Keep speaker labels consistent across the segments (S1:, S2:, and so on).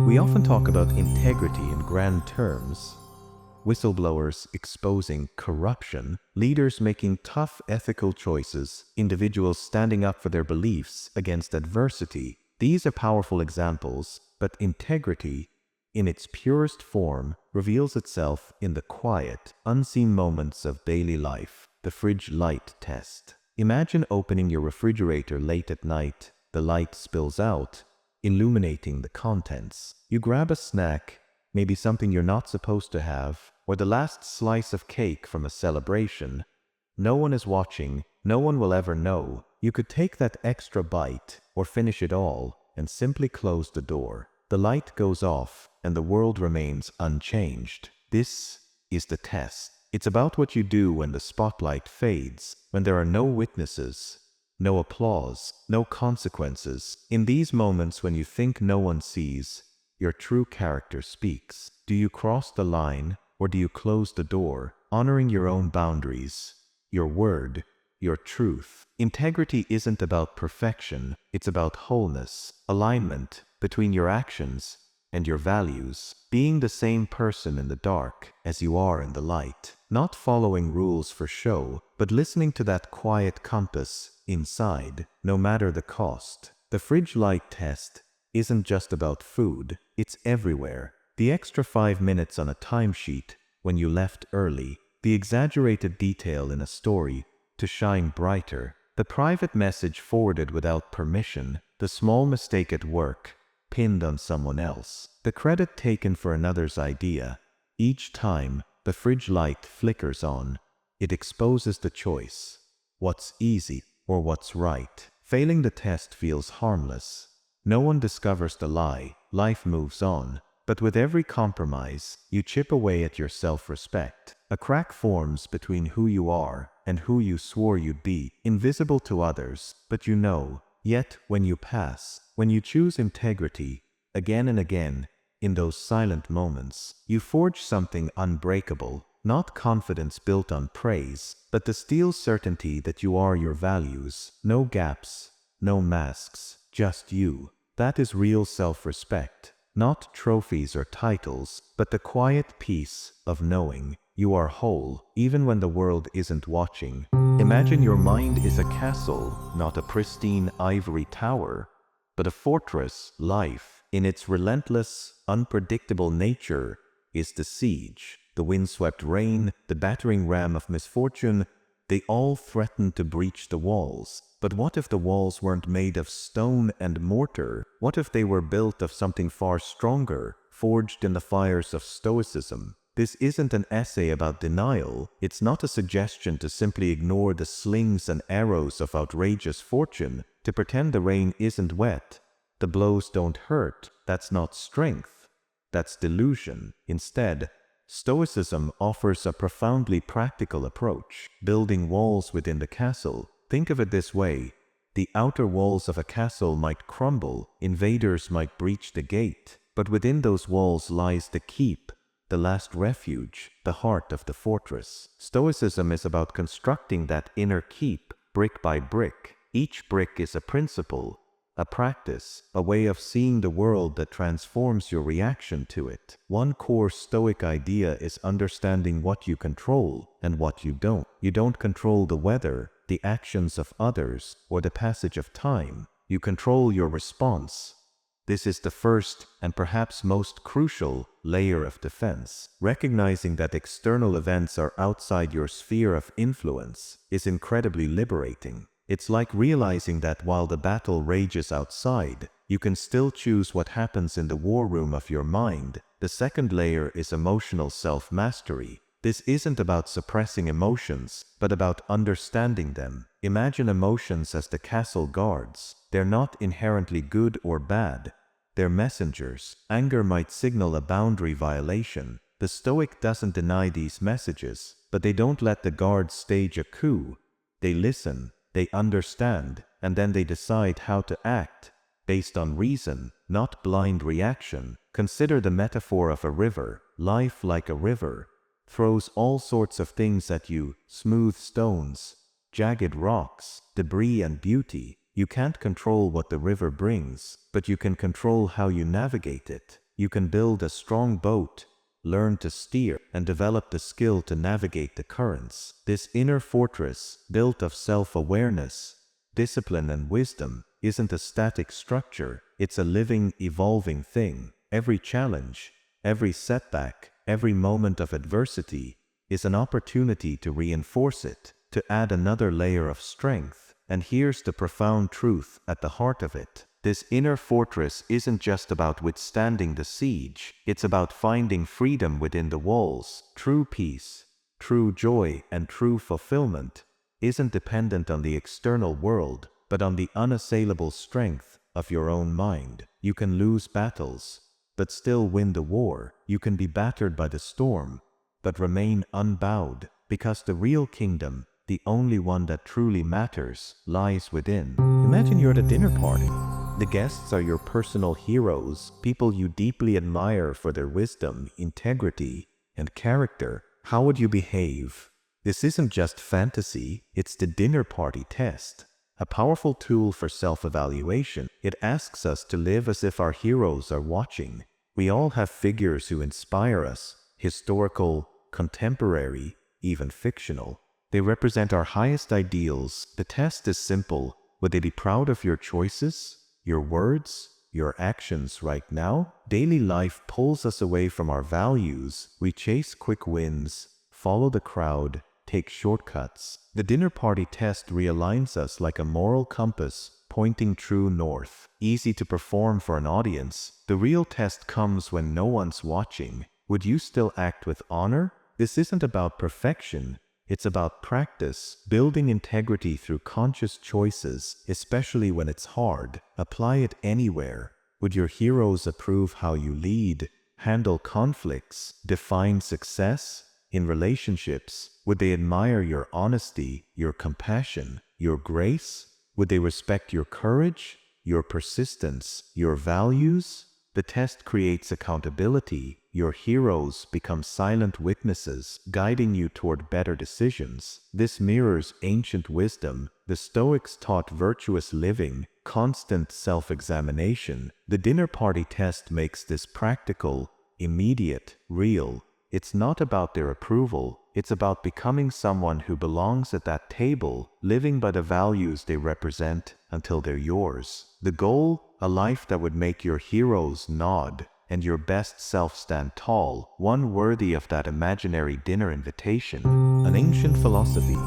S1: We often talk about integrity in grand terms. Whistleblowers exposing corruption, leaders making tough ethical choices, individuals standing up for their beliefs against adversity. These are powerful examples, but integrity, in its purest form, reveals itself in the quiet, unseen moments of daily life. The fridge light test. Imagine opening your refrigerator late at night. The light spills out, illuminating the contents. You grab a snack, maybe something you're not supposed to have, or the last slice of cake from a celebration. No one is watching, no one will ever know. You could take that extra bite, or finish it all, and simply close the door. The light goes off, and the world remains unchanged. This is the test. It's about what you do when the spotlight fades, when there are no witnesses, no applause, no consequences. In these moments when you think no one sees, your true character speaks. Do you cross the line, or do you close the door, honoring your own boundaries, your word, your truth? Integrity isn't about perfection, it's about wholeness, alignment between your actions and your values, being the same person in the dark as you are in the light, not following rules for show, but listening to that quiet compass inside, no matter the cost. The fridge light test isn't just about food, it's everywhere. The extra 5 minutes on a timesheet when you left early, the exaggerated detail in a story to shine brighter, the private message forwarded without permission, the small mistake at work pinned on someone else, the credit taken for another's idea. Each time the fridge light flickers on, it exposes the choice, what's easy or what's right. Failing the test feels harmless. No one discovers the lie, life moves on. But with every compromise, you chip away at your self-respect. A crack forms between who you are and who you swore you'd be, invisible to others, but you know. Yet, when you pass, when you choose integrity, again and again, in those silent moments, you forge something unbreakable, not confidence built on praise, but the steel certainty that you are your values. No gaps, no masks, just you. That is real self-respect. Not trophies or titles, but the quiet peace of knowing you are whole, even when the world isn't watching. Imagine your mind is a castle, not a pristine ivory tower, but a fortress. Life, in its relentless, unpredictable nature, is the siege. The windswept rain, the battering ram of misfortune, they all threaten to breach the walls. But what if the walls weren't made of stone and mortar? What if they were built of something far stronger, forged in the fires of Stoicism? This isn't an essay about denial. It's not a suggestion to simply ignore the slings and arrows of outrageous fortune, to pretend the rain isn't wet. The blows don't hurt. That's not strength. That's delusion. Instead, Stoicism offers a profoundly practical approach, building walls within the castle. Think of it this way: the outer walls of a castle might crumble, invaders might breach the gate, but within those walls lies the keep, the last refuge, the heart of the fortress. Stoicism is about constructing that inner keep, brick by brick. Each brick is a principle, a practice, a way of seeing the world that transforms your reaction to it. One core Stoic idea is understanding what you control and what you don't. You don't control the weather, the actions of others, or the passage of time. You control your response. This is the first and perhaps most crucial layer of defense. Recognizing that external events are outside your sphere of influence is incredibly liberating. It's like realizing that while the battle rages outside, you can still choose what happens in the war room of your mind. The second layer is emotional self-mastery. This isn't about suppressing emotions, but about understanding them. Imagine emotions as the castle guards. They're not inherently good or bad. They're messengers. Anger might signal a boundary violation. The Stoic doesn't deny these messages, but they don't let the guards stage a coup. They listen, they understand, and then they decide how to act, based on reason, not blind reaction. Consider the metaphor of a river. Life, like a river, throws all sorts of things at you: smooth stones, jagged rocks, debris and beauty. You can't control what the river brings, but you can control how you navigate it. You can build a strong boat, learn to steer, and develop the skill to navigate the currents. This inner fortress, built of self-awareness, discipline, and wisdom, isn't a static structure. It's a living, evolving thing. Every challenge, every setback, every moment of adversity is an opportunity to reinforce it, to add another layer of strength. And here's the profound truth at the heart of it. This inner fortress isn't just about withstanding the siege. It's about finding freedom within the walls. True peace, true joy, and true fulfillment isn't dependent on the external world, but on the unassailable strength of your own mind. You can lose battles, but still win the war. You can be battered by the storm, but remain unbowed, because the real kingdom, the only one that truly matters, lies within. Imagine you're at a dinner party. The guests are your personal heroes, people you deeply admire for their wisdom, integrity, and character. How would you behave? This isn't just fantasy, it's the dinner party test. A powerful tool for self-evaluation. It asks us to live as if our heroes are watching. We all have figures who inspire us, historical, contemporary, even fictional. They represent our highest ideals. The test is simple. Would they be proud of your choices, your words, your actions right now? Daily life pulls us away from our values. We chase quick wins, follow the crowd, take shortcuts. The dinner party test realigns us like a moral compass, pointing true north. Easy to perform for an audience. The real test comes when no one's watching. Would you still act with honor? This isn't about perfection. It's about practice, building integrity through conscious choices, especially when it's hard. Apply it anywhere. Would your heroes approve how you lead, handle conflicts, define success? In relationships, would they admire your honesty, your compassion, your grace? Would they respect your courage, your persistence, your values? The test creates accountability. Your heroes become silent witnesses, guiding you toward better decisions. This mirrors ancient wisdom. The Stoics taught virtuous living, constant self-examination. The dinner party test makes this practical, immediate, real. It's not about their approval. It's about becoming someone who belongs at that table, living by the values they represent until they're yours. The goal? A life that would make your heroes nod and your best self stand tall, one worthy of that imaginary dinner invitation. An ancient philosophy,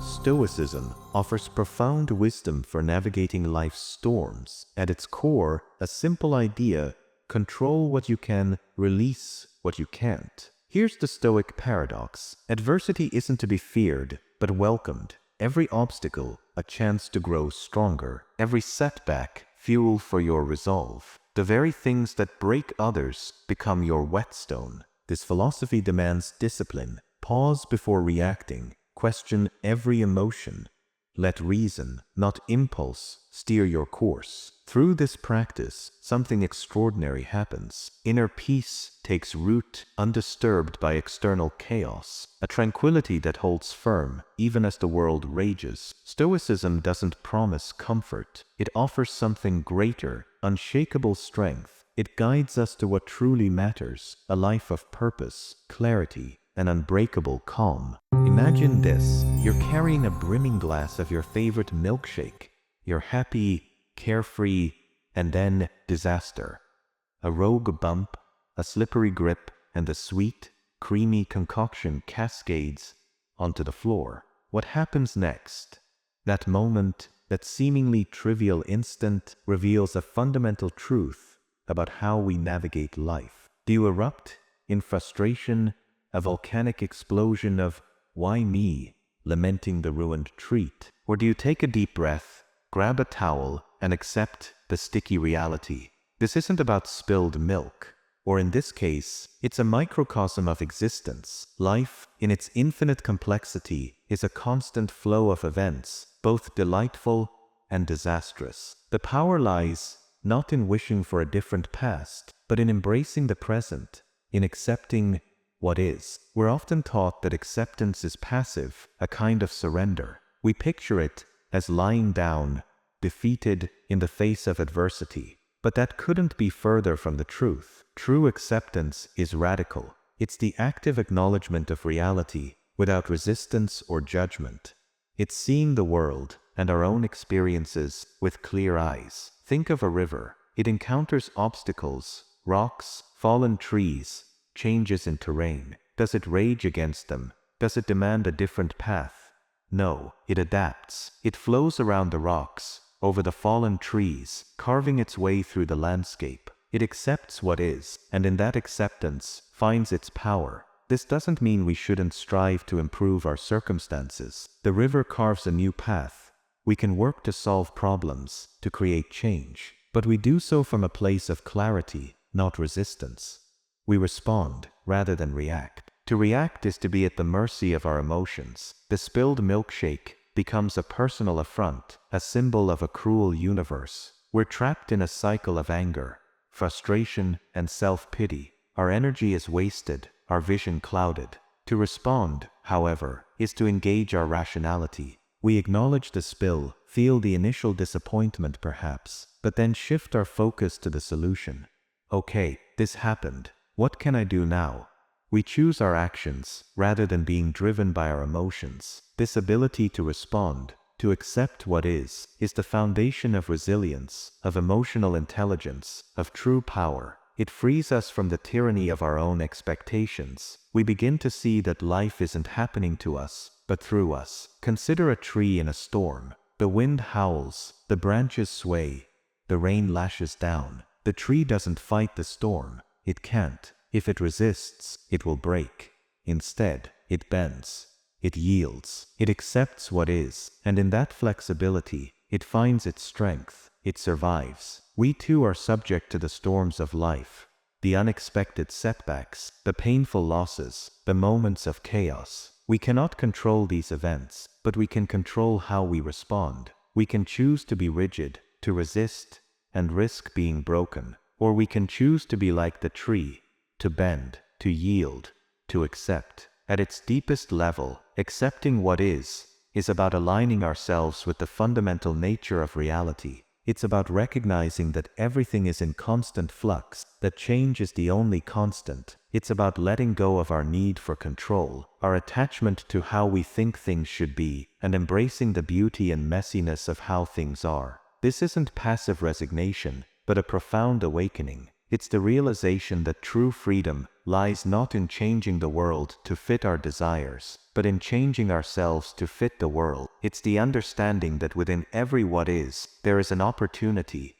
S1: Stoicism, offers profound wisdom for navigating life's storms. At its core, a simple idea: control what you can, release what you can't. Here's the Stoic Paradox. Adversity isn't to be feared, but welcomed. Every obstacle, a chance to grow stronger. Every setback, fuel for your resolve. The very things that break others become your whetstone. This philosophy demands discipline. Pause before reacting. Question every emotion. Let reason, not impulse, steer your course. Through this practice, something extraordinary happens. Inner peace takes root, undisturbed by external chaos. A tranquility that holds firm, even as the world rages. Stoicism doesn't promise comfort. It offers something greater, unshakable strength. It guides us to what truly matters, a life of purpose, clarity, and unbreakable calm. Imagine this: you're carrying a brimming glass of your favorite milkshake. You're happy, carefree, and then disaster. A rogue bump, a slippery grip, and the sweet, creamy concoction cascades onto the floor. What happens next? That moment, that seemingly trivial instant, reveals a fundamental truth about how we navigate life. Do you erupt in frustration, a volcanic explosion of "why me?" lamenting the ruined treat? Or do you take a deep breath, grab a towel, and accept the sticky reality? This isn't about spilled milk, or in this case, it's a microcosm of existence. Life, in its infinite complexity, is a constant flow of events, both delightful and disastrous. The power lies not in wishing for a different past, but in embracing the present, in accepting what is. We're often taught that acceptance is passive, a kind of surrender. We picture it as lying down, defeated in the face of adversity. But that couldn't be further from the truth. True acceptance is radical. It's the active acknowledgement of reality without resistance or judgment. It's seeing the world and our own experiences with clear eyes. Think of a river. It encounters obstacles, rocks, fallen trees, changes in terrain. Does it rage against them? Does it demand a different path? No, it adapts. It flows around the rocks, over the fallen trees, carving its way through the landscape. It accepts what is, and in that acceptance finds its power. This doesn't mean we shouldn't strive to improve our circumstances. The river carves a new path. We can work to solve problems, to create change. But we do so from a place of clarity, not resistance. We respond rather than react. To react is to be at the mercy of our emotions. The spilled milkshake becomes a personal affront, a symbol of a cruel universe. We're trapped in a cycle of anger, frustration, and self-pity. Our energy is wasted, our vision clouded. To respond, however, is to engage our rationality. We acknowledge the spill, feel the initial disappointment perhaps, but then shift our focus to the solution. Okay, this happened. What can I do now? We choose our actions rather than being driven by our emotions. This ability to respond, to accept what is the foundation of resilience, of emotional intelligence, of true power. It frees us from the tyranny of our own expectations. We begin to see that life isn't happening to us, but through us. Consider a tree in a storm. The wind howls, the branches sway, the rain lashes down. The tree doesn't fight the storm. It can't. If it resists, it will break. Instead, it bends. It yields. It accepts what is, and in that flexibility, it finds its strength. It survives. We too are subject to the storms of life, the unexpected setbacks, the painful losses, the moments of chaos. We cannot control these events, but we can control how we respond. We can choose to be rigid, to resist, and risk being broken. Or we can choose to be like the tree, to bend, to yield, to accept. At its deepest level, accepting what is about aligning ourselves with the fundamental nature of reality. It's about recognizing that everything is in constant flux, that change is the only constant. It's about letting go of our need for control, our attachment to how we think things should be, and embracing the beauty and messiness of how things are. This isn't passive resignation, but a profound awakening. It's the realization that true freedom lies not in changing the world to fit our desires, but in changing ourselves to fit the world. It's the understanding that within every what is, there is an opportunity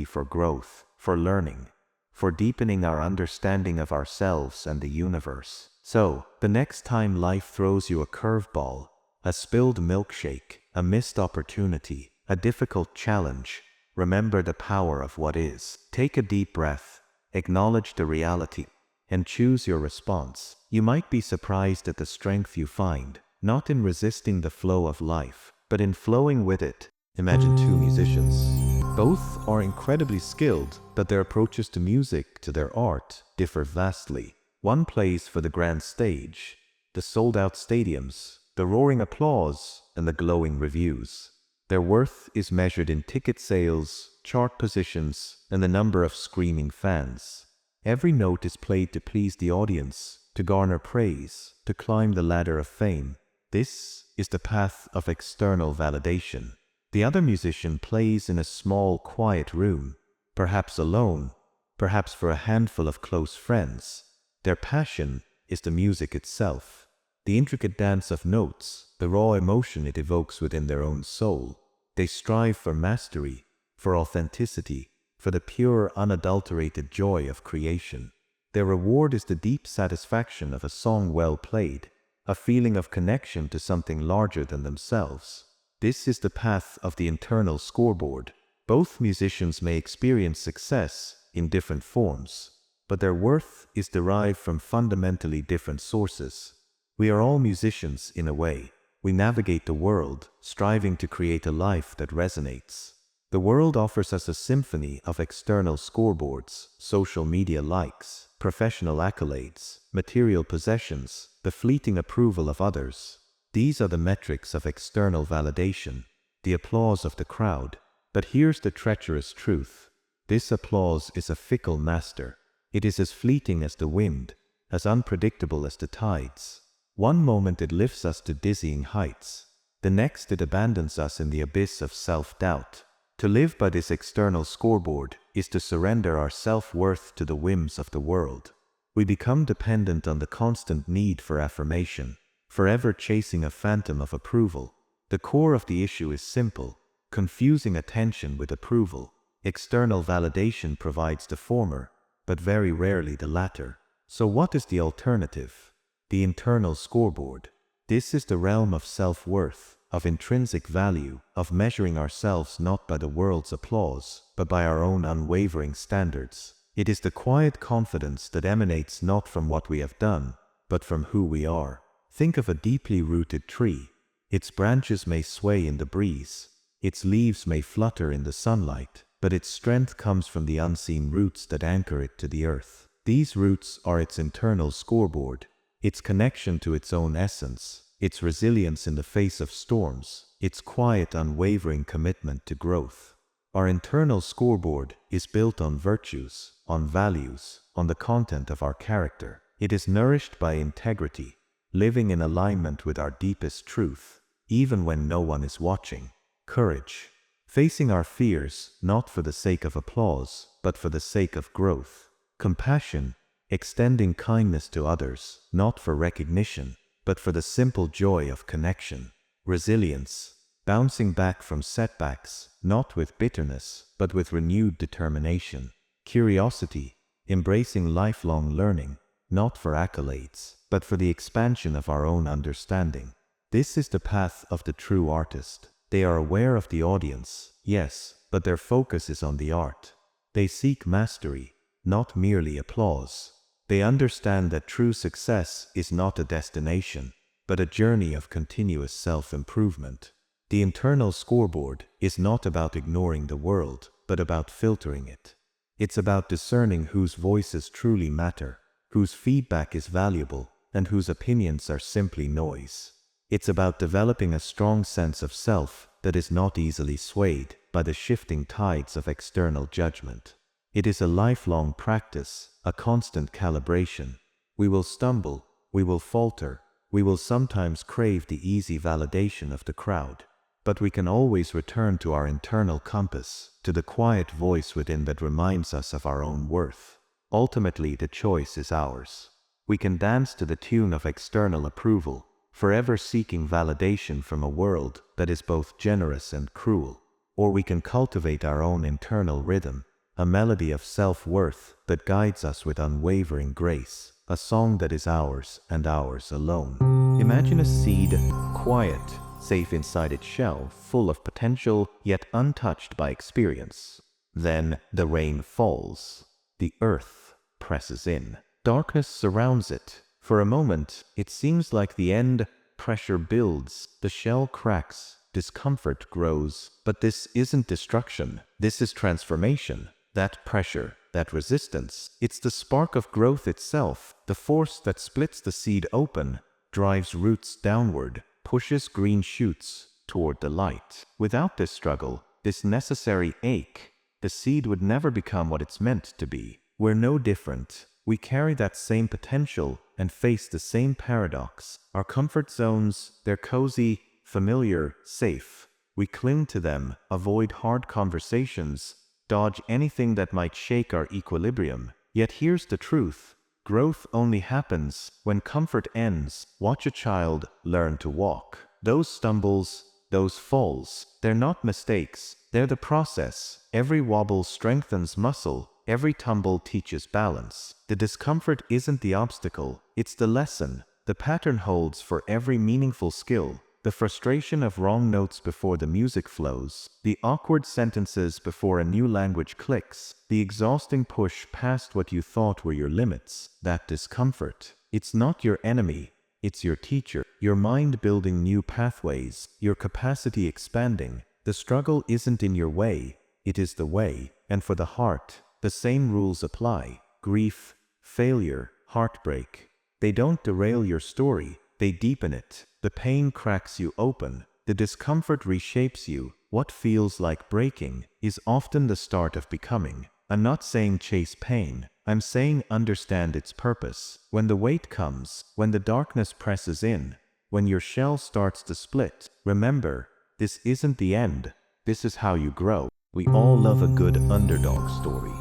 S1: for growth, for learning, for deepening our understanding of ourselves and the universe. So, the next time life throws you a curveball, a spilled milkshake, a missed opportunity, a difficult challenge, remember the power of what is. Take a deep breath, acknowledge the reality, and choose your response. You might be surprised at the strength you find, not in resisting the flow of life, but in flowing with it. Imagine two musicians. Both are incredibly skilled, but their approaches to music, to their art, differ vastly. One plays for the grand stage, the sold-out stadiums, the roaring applause, and the glowing reviews. Their worth is measured in ticket sales, chart positions, and the number of screaming fans. Every note is played to please the audience, to garner praise, to climb the ladder of fame. This is the path of external validation. The other musician plays in a small, quiet room, perhaps alone, perhaps for a handful of close friends. Their passion is the music itself, the intricate dance of notes, the raw emotion it evokes within their own soul. They strive for mastery, for authenticity, for the pure, unadulterated joy of creation. Their reward is the deep satisfaction of a song well played, a feeling of connection to something larger than themselves. This is the path of the internal scoreboard. Both musicians may experience success in different forms, but their worth is derived from fundamentally different sources. We are all musicians in a way. We navigate the world, striving to create a life that resonates. The world offers us a symphony of external scoreboards, social media likes, professional accolades, material possessions, the fleeting approval of others. These are the metrics of external validation, the applause of the crowd. But here's the treacherous truth. This applause is a fickle master. It is as fleeting as the wind, as unpredictable as the tides. One moment it lifts us to dizzying heights. The next it abandons us in the abyss of self-doubt. To live by this external scoreboard is to surrender our self-worth to the whims of the world. We become dependent on the constant need for affirmation, forever chasing a phantom of approval. The core of the issue is simple, confusing attention with approval. External validation provides the former, but very rarely the latter. So what is the alternative? The internal scoreboard. This is the realm of self-worth, of intrinsic value, of measuring ourselves not by the world's applause, but by our own unwavering standards. It is the quiet confidence that emanates not from what we have done, but from who we are. Think of a deeply rooted tree. Its branches may sway in the breeze, its leaves may flutter in the sunlight, but its strength comes from the unseen roots that anchor it to the earth. These roots are its internal scoreboard, its connection to its own essence, its resilience in the face of storms, its quiet, unwavering commitment to growth. Our internal scoreboard is built on virtues, on values, on the content of our character. It is nourished by integrity, living in alignment with our deepest truth, even when no one is watching. Courage, facing our fears not for the sake of applause, but for the sake of growth. Compassion, extending kindness to others, not for recognition, but for the simple joy of connection. Resilience, bouncing back from setbacks, not with bitterness, but with renewed determination. Curiosity, embracing lifelong learning, not for accolades, but for the expansion of our own understanding. This is the path of the true artist. They are aware of the audience, yes, but their focus is on the art. They seek mastery, not merely applause. They understand that true success is not a destination, but a journey of continuous self-improvement. The internal scoreboard is not about ignoring the world, but about filtering it. It's about discerning whose voices truly matter, whose feedback is valuable, and whose opinions are simply noise. It's about developing a strong sense of self that is not easily swayed by the shifting tides of external judgment. It is a lifelong practice, a constant calibration. We will stumble, we will falter, we will sometimes crave the easy validation of the crowd. But we can always return to our internal compass, to the quiet voice within that reminds us of our own worth. Ultimately, the choice is ours. We can dance to the tune of external approval, forever seeking validation from a world that is both generous and cruel. Or we can cultivate our own internal rhythm, a melody of self-worth that guides us with unwavering grace, a song that is ours and ours alone. Imagine a seed, quiet, safe inside its shell, full of potential, yet untouched by experience. Then the rain falls. The earth presses in. Darkness surrounds it. For a moment, it seems like the end. Pressure builds, the shell cracks, discomfort grows. But this isn't destruction. This is transformation. That pressure, that resistance, it's the spark of growth itself, the force that splits the seed open, drives roots downward, pushes green shoots toward the light. Without this struggle, this necessary ache, the seed would never become what it's meant to be. We're no different. We carry that same potential and face the same paradox. Our comfort zones, they're cozy, familiar, safe. We cling to them, avoid hard conversations, dodge anything that might shake our equilibrium. Yet here's the truth. Growth only happens when comfort ends. Watch a child learn to walk. Those stumbles, those falls, they're not mistakes. They're the process. Every wobble strengthens muscle. Every tumble teaches balance. The discomfort isn't the obstacle, it's the lesson. The pattern holds for every meaningful skill. The frustration of wrong notes before the music flows, the awkward sentences before a new language clicks, the exhausting push past what you thought were your limits. That discomfort, it's not your enemy, it's your teacher. Your mind building new pathways, your capacity expanding. The struggle isn't in your way, it is the way. And for the heart, the same rules apply. Grief, failure, heartbreak. They don't derail your story, they deepen it. The pain cracks you open. The discomfort reshapes you. What feels like breaking is often the start of becoming. I'm not saying chase pain. I'm saying understand its purpose. When the weight comes, when the darkness presses in, when your shell starts to split, remember, this isn't the end. This is how you grow. We all love a good underdog story.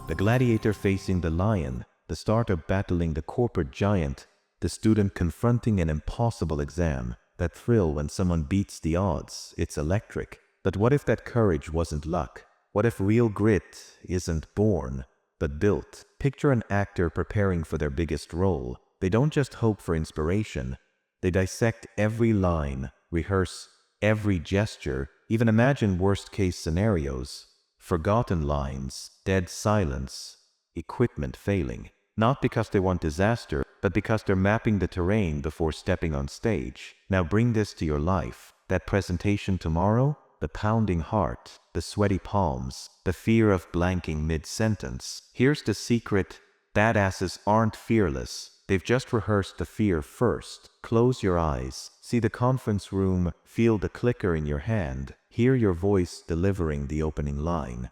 S1: The gladiator facing the lion, the startup battling the corporate giant, the student confronting an impossible exam. That thrill when someone beats the odds, it's electric. But what if that courage wasn't luck? What if real grit isn't born, but built? Picture an actor preparing for their biggest role. They don't just hope for inspiration. They dissect every line, rehearse every gesture, even imagine worst-case scenarios. Forgotten lines, dead silence, equipment failing. Not because they want disaster, but because they're mapping the terrain before stepping on stage. Now bring this to your life. That presentation tomorrow, the pounding heart, the sweaty palms, the fear of blanking mid-sentence. Here's the secret: badasses aren't fearless. They've just rehearsed the fear first. Close your eyes, see the conference room, feel the clicker in your hand, hear your voice delivering the opening line.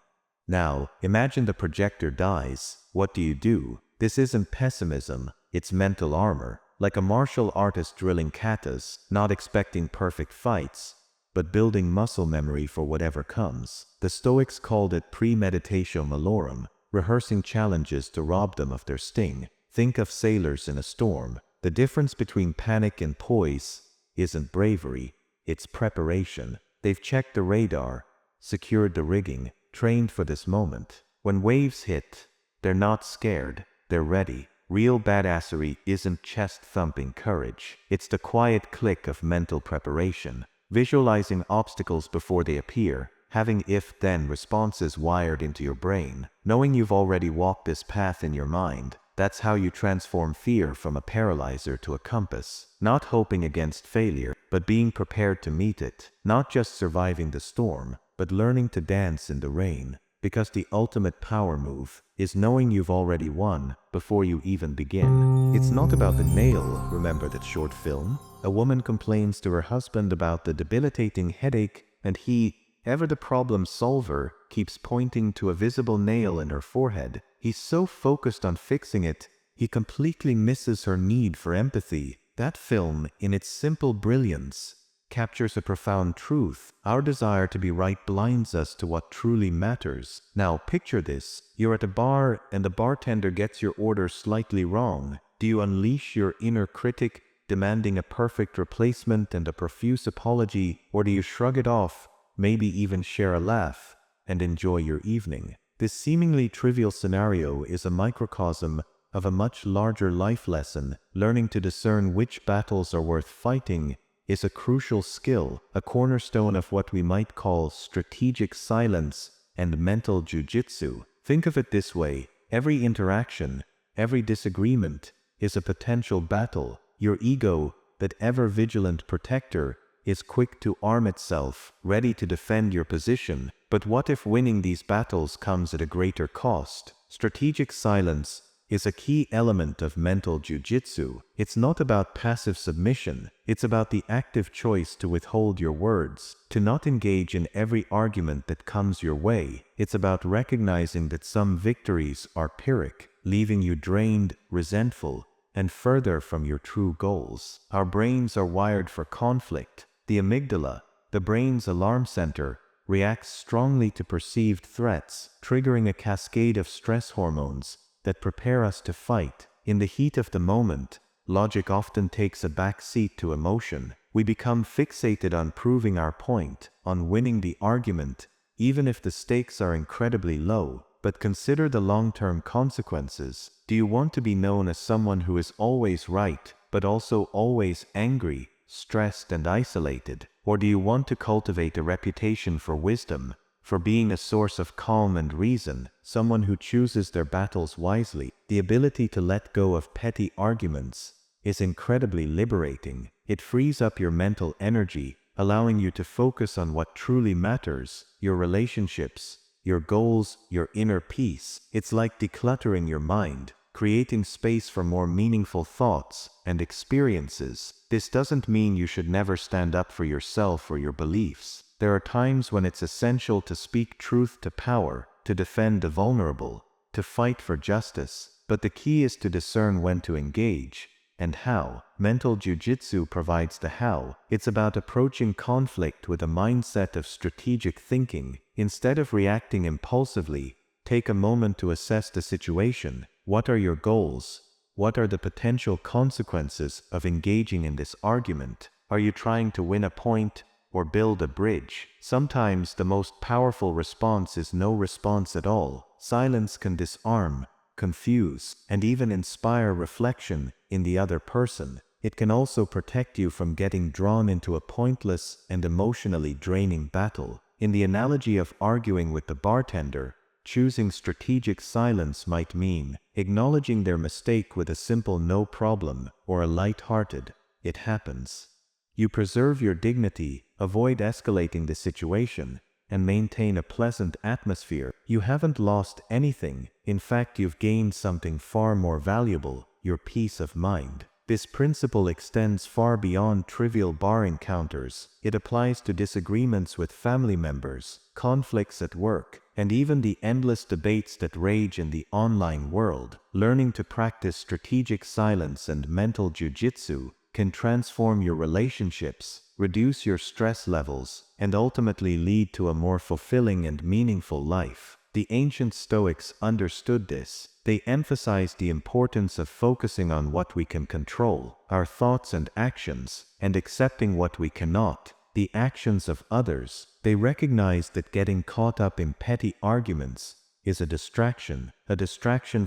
S1: Now, imagine the projector dies. What do? This isn't pessimism, it's mental armor. Like a martial artist drilling katas, not expecting perfect fights, but building muscle memory for whatever comes. The Stoics called it Premeditatio Malorum, rehearsing challenges to rob them of their sting. Think of sailors in a storm. The difference between panic and poise isn't bravery, it's preparation. They've checked the radar, secured the rigging, trained for this moment. When waves hit, they're not scared, they're ready. Real badassery isn't chest-thumping courage. It's the quiet click of mental preparation. Visualizing obstacles before they appear, having if-then responses wired into your brain, knowing you've already walked this path in your mind. That's how you transform fear from a paralyzer to a compass. Not hoping against failure, but being prepared to meet it. Not just surviving the storm, but learning to dance in the rain. Because the ultimate power move is knowing you've already won before you even begin. It's not about the nail, remember that short film? A woman complains to her husband about the debilitating headache, and he, ever the problem solver, keeps pointing to a visible nail in her forehead. He's so focused on fixing it, he completely misses her need for empathy. That film, in its simple brilliance, captures a profound truth. Our desire to be right blinds us to what truly matters. Now picture this. You're at a bar and the bartender gets your order slightly wrong. Do you unleash your inner critic, demanding a perfect replacement and a profuse apology, or do you shrug it off, maybe even share a laugh, and enjoy your evening? This seemingly trivial scenario is a microcosm of a much larger life lesson. Learning to discern which battles are worth fighting is a crucial skill, a cornerstone of what we might call strategic silence and mental jujitsu. Think of it this way: every interaction, every disagreement is a potential battle. Your ego, that ever-vigilant protector, is quick to arm itself, ready to defend your position. But what if winning these battles comes at a greater cost? Strategic silence is a key element of mental jujitsu. It's not about passive submission, it's about the active choice to withhold your words, to not engage in every argument that comes your way. It's about recognizing that some victories are pyrrhic, leaving you drained, resentful, and further from your true goals. Our brains are wired for conflict. The amygdala, the brain's alarm center, reacts strongly to perceived threats, triggering a cascade of stress hormones that prepare us to fight. In the heat of the moment, logic often takes a back seat to emotion. We become fixated on proving our point, on winning the argument, even if the stakes are incredibly low. But consider the long-term consequences. Do you want to be known as someone who is always right, but also always angry, stressed and isolated? Or do you want to cultivate a reputation for wisdom, for being a source of calm and reason, someone who chooses their battles wisely? The ability to let go of petty arguments is incredibly liberating. It frees up your mental energy, allowing you to focus on what truly matters: your relationships, your goals, your inner peace. It's like decluttering your mind, creating space for more meaningful thoughts and experiences. This doesn't mean you should never stand up for yourself or your beliefs. There are times when it's essential to speak truth to power, to defend the vulnerable, to fight for justice, but the key is to discern when to engage and how. Mental jujitsu provides the how. It's about approaching conflict with a mindset of strategic thinking. Instead of reacting impulsively, take a moment to assess the situation. What are your goals? What are the potential consequences of engaging in this argument? Are you trying to win a point or build a bridge? Sometimes the most powerful response is no response at all. Silence can disarm, confuse, and even inspire reflection in the other person. It can also protect you from getting drawn into a pointless and emotionally draining battle. In the analogy of arguing with the bartender, choosing strategic silence might mean acknowledging their mistake with a simple no problem or a light-hearted, it happens. You preserve your dignity, avoid escalating the situation, and maintain a pleasant atmosphere. You haven't lost anything. In fact, you've gained something far more valuable, your peace of mind. This principle extends far beyond trivial bar encounters. It applies to disagreements with family members, conflicts at work, and even the endless debates that rage in the online world. Learning to practice strategic silence and mental jujitsu can transform your relationships, reduce your stress levels, and ultimately lead to a more fulfilling and meaningful life. The ancient Stoics understood this. They emphasized the importance of focusing on what we can control, our thoughts and actions, and accepting what we cannot, the actions of others. They recognized that getting caught up in petty arguments is a distraction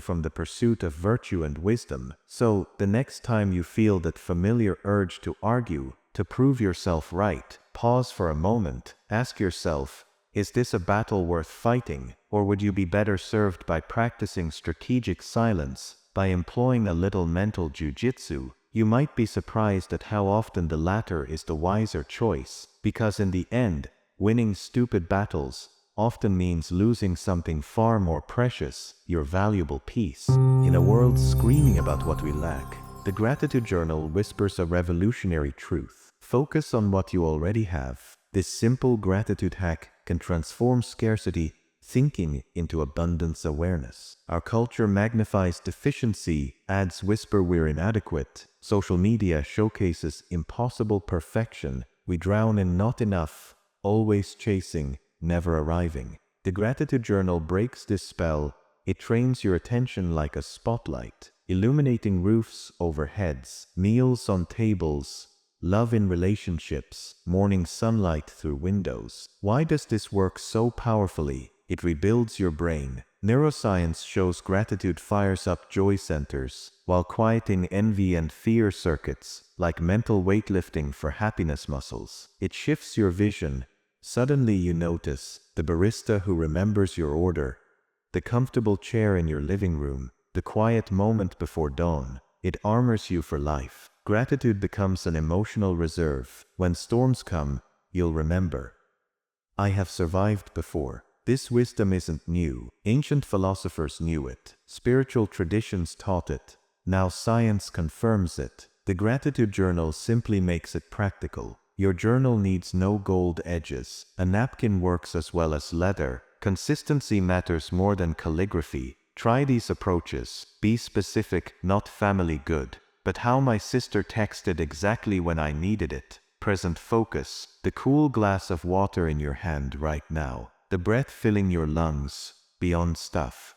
S1: from the pursuit of virtue and wisdom. So, the next time you feel that familiar urge to argue, to prove yourself right, pause for a moment, ask yourself, is this a battle worth fighting, or would you be better served by practicing strategic silence, by employing a little mental jujitsu? You might be surprised at how often the latter is the wiser choice, because in the end, winning stupid battles often means losing something far more precious, your valuable peace. In a world screaming about what we lack, the Gratitude Journal whispers a revolutionary truth. Focus on what you already have. This simple gratitude hack can transform scarcity thinking into abundance awareness. Our culture magnifies deficiency, ads whisper we're inadequate, social media showcases impossible perfection. We drown in not enough, always chasing, never arriving. The Gratitude Journal breaks this spell. It trains your attention like a spotlight, illuminating roofs over heads, meals on tables, love in relationships, morning sunlight through windows. Why does this work so powerfully? It rebuilds your brain. Neuroscience shows gratitude fires up joy centers, while quieting envy and fear circuits, like mental weightlifting for happiness muscles. It shifts your vision. Suddenly you notice the barista who remembers your order, the comfortable chair in your living room, the quiet moment before dawn. It armors you for life. Gratitude becomes an emotional reserve. When storms come, you'll remember, I have survived before. This wisdom isn't new. Ancient philosophers knew it. Spiritual traditions taught it. Now science confirms it. The Gratitude Journal simply makes it practical. Your journal needs no gold edges. A napkin works as well as leather. Consistency matters more than calligraphy. Try these approaches. Be specific, not family good, but how my sister texted exactly when I needed it. Present focus. The cool glass of water in your hand right now. The breath filling your lungs, beyond stuff.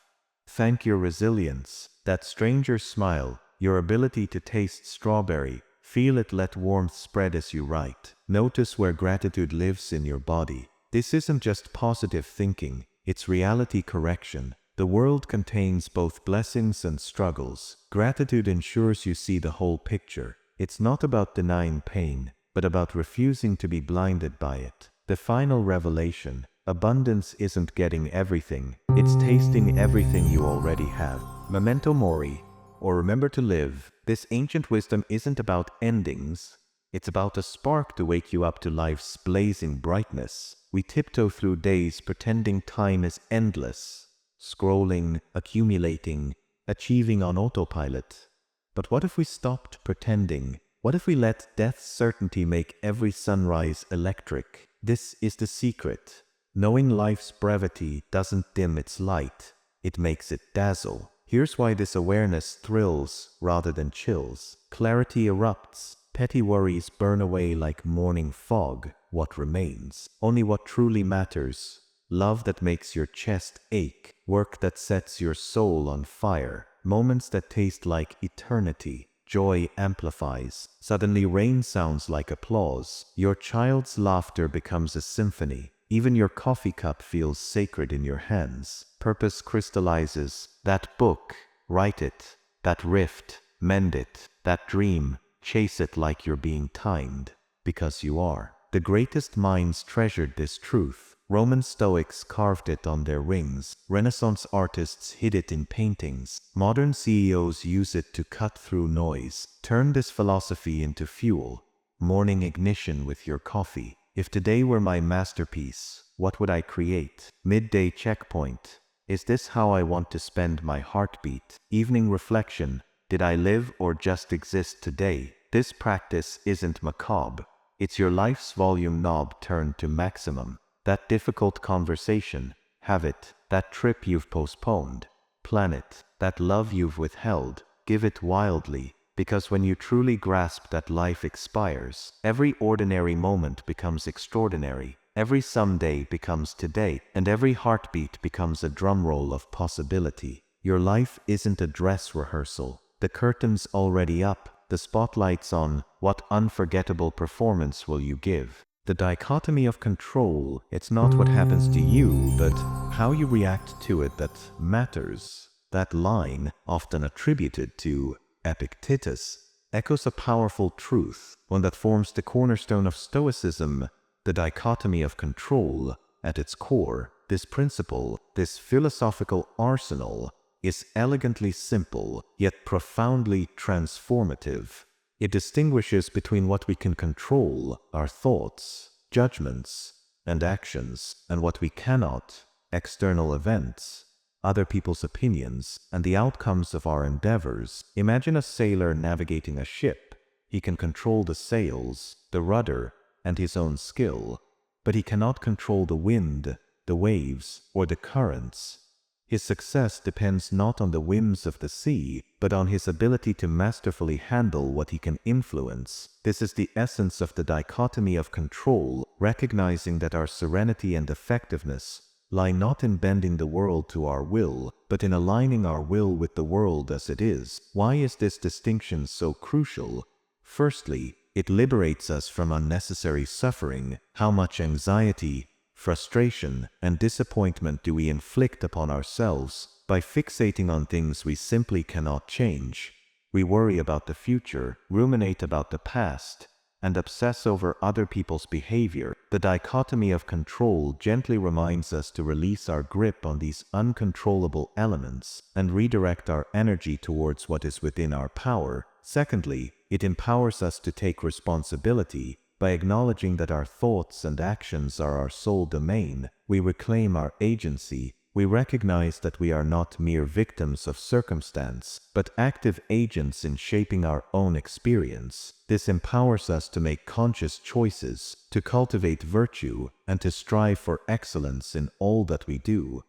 S1: Thank your resilience, that stranger's smile, your ability to taste strawberry, feel it, let warmth spread as you write. Notice where gratitude lives in your body. This isn't just positive thinking, it's reality correction. The world contains both blessings and struggles. Gratitude ensures you see the whole picture. It's not about denying pain, but about refusing to be blinded by it. The final revelation. Abundance isn't getting everything, it's tasting everything you already have. Memento Mori, or remember to live. This ancient wisdom isn't about endings, it's about a spark to wake you up to life's blazing brightness. We tiptoe through days pretending time is endless, scrolling, accumulating, achieving on autopilot. But what if we stopped pretending? What if we let death's certainty make every sunrise electric? This is the secret. Knowing life's brevity doesn't dim its light, it makes it dazzle. Here's why this awareness thrills rather than chills. Clarity erupts. Petty worries burn away like morning fog. What remains? Only what truly matters. Love that makes your chest ache. Work that sets your soul on fire. Moments that taste like eternity. Joy amplifies. Suddenly rain sounds like applause. Your child's laughter becomes a symphony. Even your coffee cup feels sacred in your hands. Purpose crystallizes. That book, write it. That rift, mend it. That dream, chase it like you're being timed. Because you are. The greatest minds treasured this truth. Roman Stoics carved it on their rings. Renaissance artists hid it in paintings. Modern CEOs use it to cut through noise. Turn this philosophy into fuel. Morning ignition with your coffee. If today were my masterpiece, what would I create? Midday checkpoint. Is this how I want to spend my heartbeat? Evening reflection. Did I live or just exist today? This practice isn't macabre. It's your life's volume knob turned to maximum. That difficult conversation, have it. That trip you've postponed, plan it. That love you've withheld, give it wildly. Because when you truly grasp that life expires, every ordinary moment becomes extraordinary. Every someday becomes today, and every heartbeat becomes a drumroll of possibility. Your life isn't a dress rehearsal. The curtain's already up, the spotlight's on. What unforgettable performance will you give? The dichotomy of control, it's not what happens to you, but how you react to it that matters. That line, often attributed to Epictetus, echoes a powerful truth, one that forms the cornerstone of Stoicism. The dichotomy of control, at its core, this principle, this philosophical arsenal, is elegantly simple, yet profoundly transformative. It distinguishes between what we can control, our thoughts, judgments, and actions, and what we cannot, external events, other people's opinions, and the outcomes of our endeavors. Imagine a sailor navigating a ship. He can control the sails, the rudder, and his own skill, but he cannot control the wind, the waves, or the currents. His success depends not on the whims of the sea, but on his ability to masterfully handle what he can influence. This is the essence of the dichotomy of control, recognizing that our serenity and effectiveness lie not in bending the world to our will, but in aligning our will with the world as it is. Why is this distinction so crucial? Firstly, it liberates us from unnecessary suffering. How much anxiety, frustration, and disappointment do we inflict upon ourselves by fixating on things we simply cannot change? We worry about the future, ruminate about the past, and obsess over other people's behavior. The dichotomy of control gently reminds us to release our grip on these uncontrollable elements and redirect our energy towards what is within our power. Secondly, it empowers us to take responsibility. By acknowledging that our thoughts and actions are our sole domain, we reclaim our agency. We recognize that we are not mere victims of circumstance, but active agents in shaping our own experience. This empowers us to make conscious choices, to cultivate virtue, and to strive for excellence in all that we do.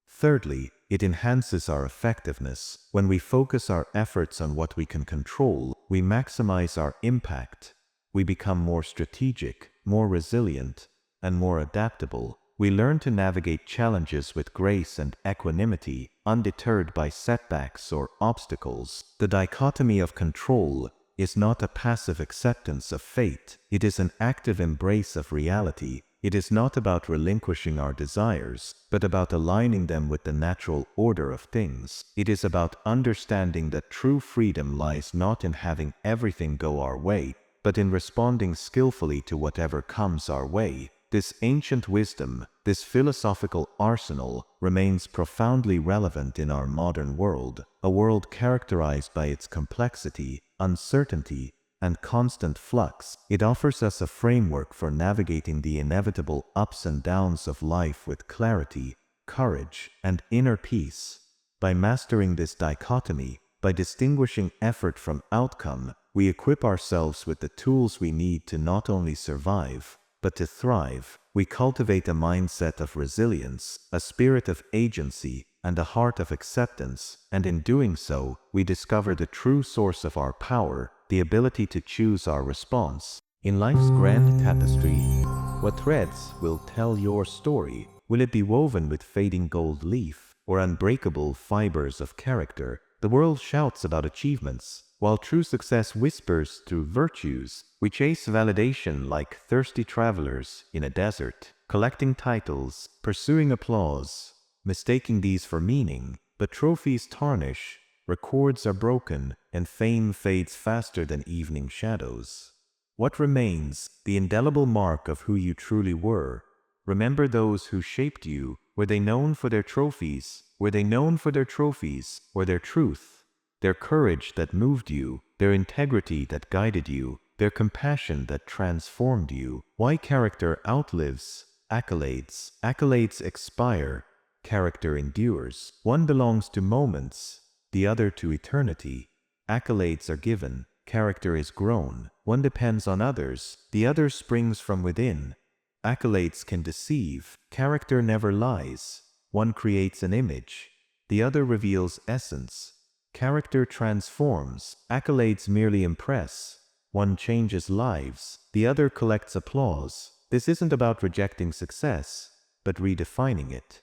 S1: Thirdly, it enhances our effectiveness. When we focus our efforts on what we can control, we maximize our impact. We become more strategic, more resilient, and more adaptable. We learn to navigate challenges with grace and equanimity, undeterred by setbacks or obstacles. The dichotomy of control is not a passive acceptance of fate. It is an active embrace of reality. It is not about relinquishing our desires, but about aligning them with the natural order of things. It is about understanding that true freedom lies not in having everything go our way, but in responding skillfully to whatever comes our way. This ancient wisdom, this philosophical arsenal, remains profoundly relevant in our modern world, a world characterized by its complexity, uncertainty, and constant flux. It offers us a framework for navigating the inevitable ups and downs of life with clarity, courage, and inner peace. By mastering this dichotomy, by distinguishing effort from outcome, we equip ourselves with the tools we need to not only survive, but to thrive. We cultivate a mindset of resilience, a spirit of agency, and a heart of acceptance, and in doing so, we discover the true source of our power, the ability to choose our response. In life's grand tapestry, what threads will tell your story? Will it be woven with fading gold leaf, or unbreakable fibers of character? The world shouts about achievements, while true success whispers through virtues. We chase validation like thirsty travelers in a desert, collecting titles, pursuing applause, mistaking these for meaning. But trophies tarnish, records are broken, and fame fades faster than evening shadows. What remains? The indelible mark of who you truly were. Remember those who shaped you. Were they known for their trophies? Were they known for their trophies, or their truth? Their courage that moved you, their integrity that guided you, their compassion that transformed you. Why character outlives accolades. Accolades expire, character endures. One belongs to moments, the other to eternity. Accolades are given, character is grown. One depends on others, the other springs from within. Accolades can deceive, character never lies. One creates an image, the other reveals essence. Character transforms, accolades merely impress. One changes lives, the other collects applause. This isn't about rejecting success, but redefining it.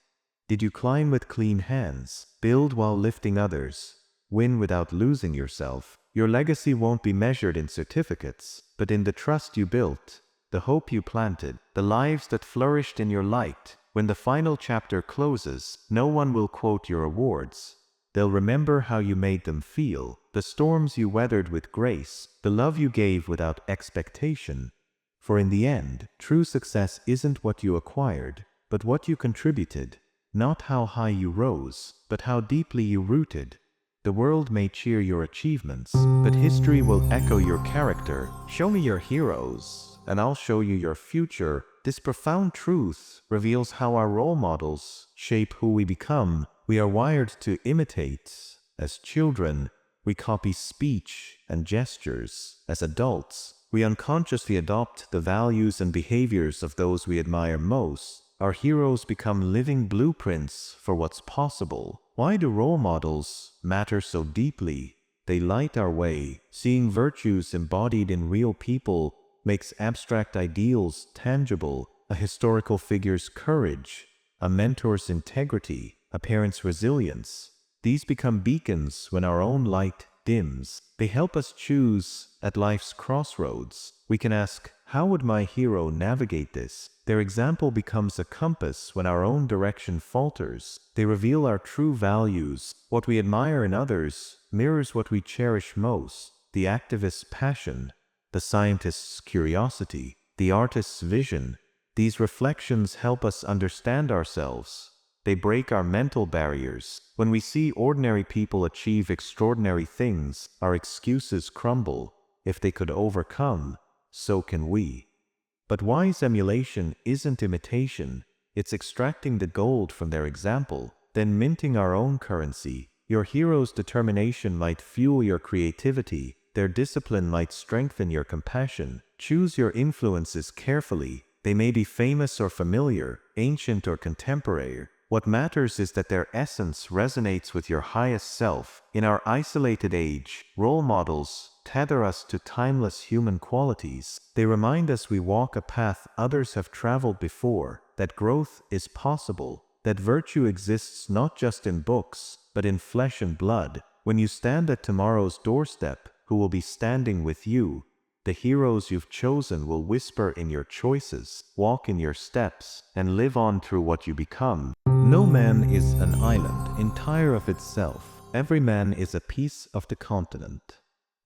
S1: Did you climb with clean hands, build while lifting others, win without losing yourself? Your legacy won't be measured in certificates, but in the trust you built, the hope you planted, the lives that flourished in your light. When the final chapter closes, no one will quote your awards. They'll remember how you made them feel, the storms you weathered with grace, the love you gave without expectation. For in the end, true success isn't what you acquired, but what you contributed. Not how high you rose, but how deeply you rooted. The world may cheer your achievements, but history will echo your character. Show me your heroes, and I'll show you your future. This profound truth reveals how our role models shape who we become. We are wired to imitate. As children, we copy speech and gestures. As adults, we unconsciously adopt the values and behaviors of those we admire most. Our heroes become living blueprints for what's possible. Why do role models matter so deeply? They light our way. Seeing virtues embodied in real people makes abstract ideals tangible. A historical figure's courage, a mentor's integrity, a parent's resilience. These become beacons when our own light dims. They help us choose at life's crossroads. We can ask, how would my hero navigate this? Their example becomes a compass when our own direction falters. They reveal our true values. What we admire in others mirrors what we cherish most. The activist's passion, the scientist's curiosity, the artist's vision. These reflections help us understand ourselves. They break our mental barriers. When we see ordinary people achieve extraordinary things, our excuses crumble. If they could overcome, so can we. But wise emulation isn't imitation. It's extracting the gold from their example, then minting our own currency. Your hero's determination might fuel your creativity. Their discipline might strengthen your compassion. Choose your influences carefully. They may be famous or familiar, ancient or contemporary. What matters is that their essence resonates with your highest self. In our isolated age, role models tether us to timeless human qualities. They remind us we walk a path others have traveled before, that growth is possible, that virtue exists not just in books, but in flesh and blood. When you stand at tomorrow's doorstep, who will be standing with you? The heroes you've chosen will whisper in your choices, walk in your steps, and live on through what you become. No man is an island, entire of itself. Every man is a piece of the continent,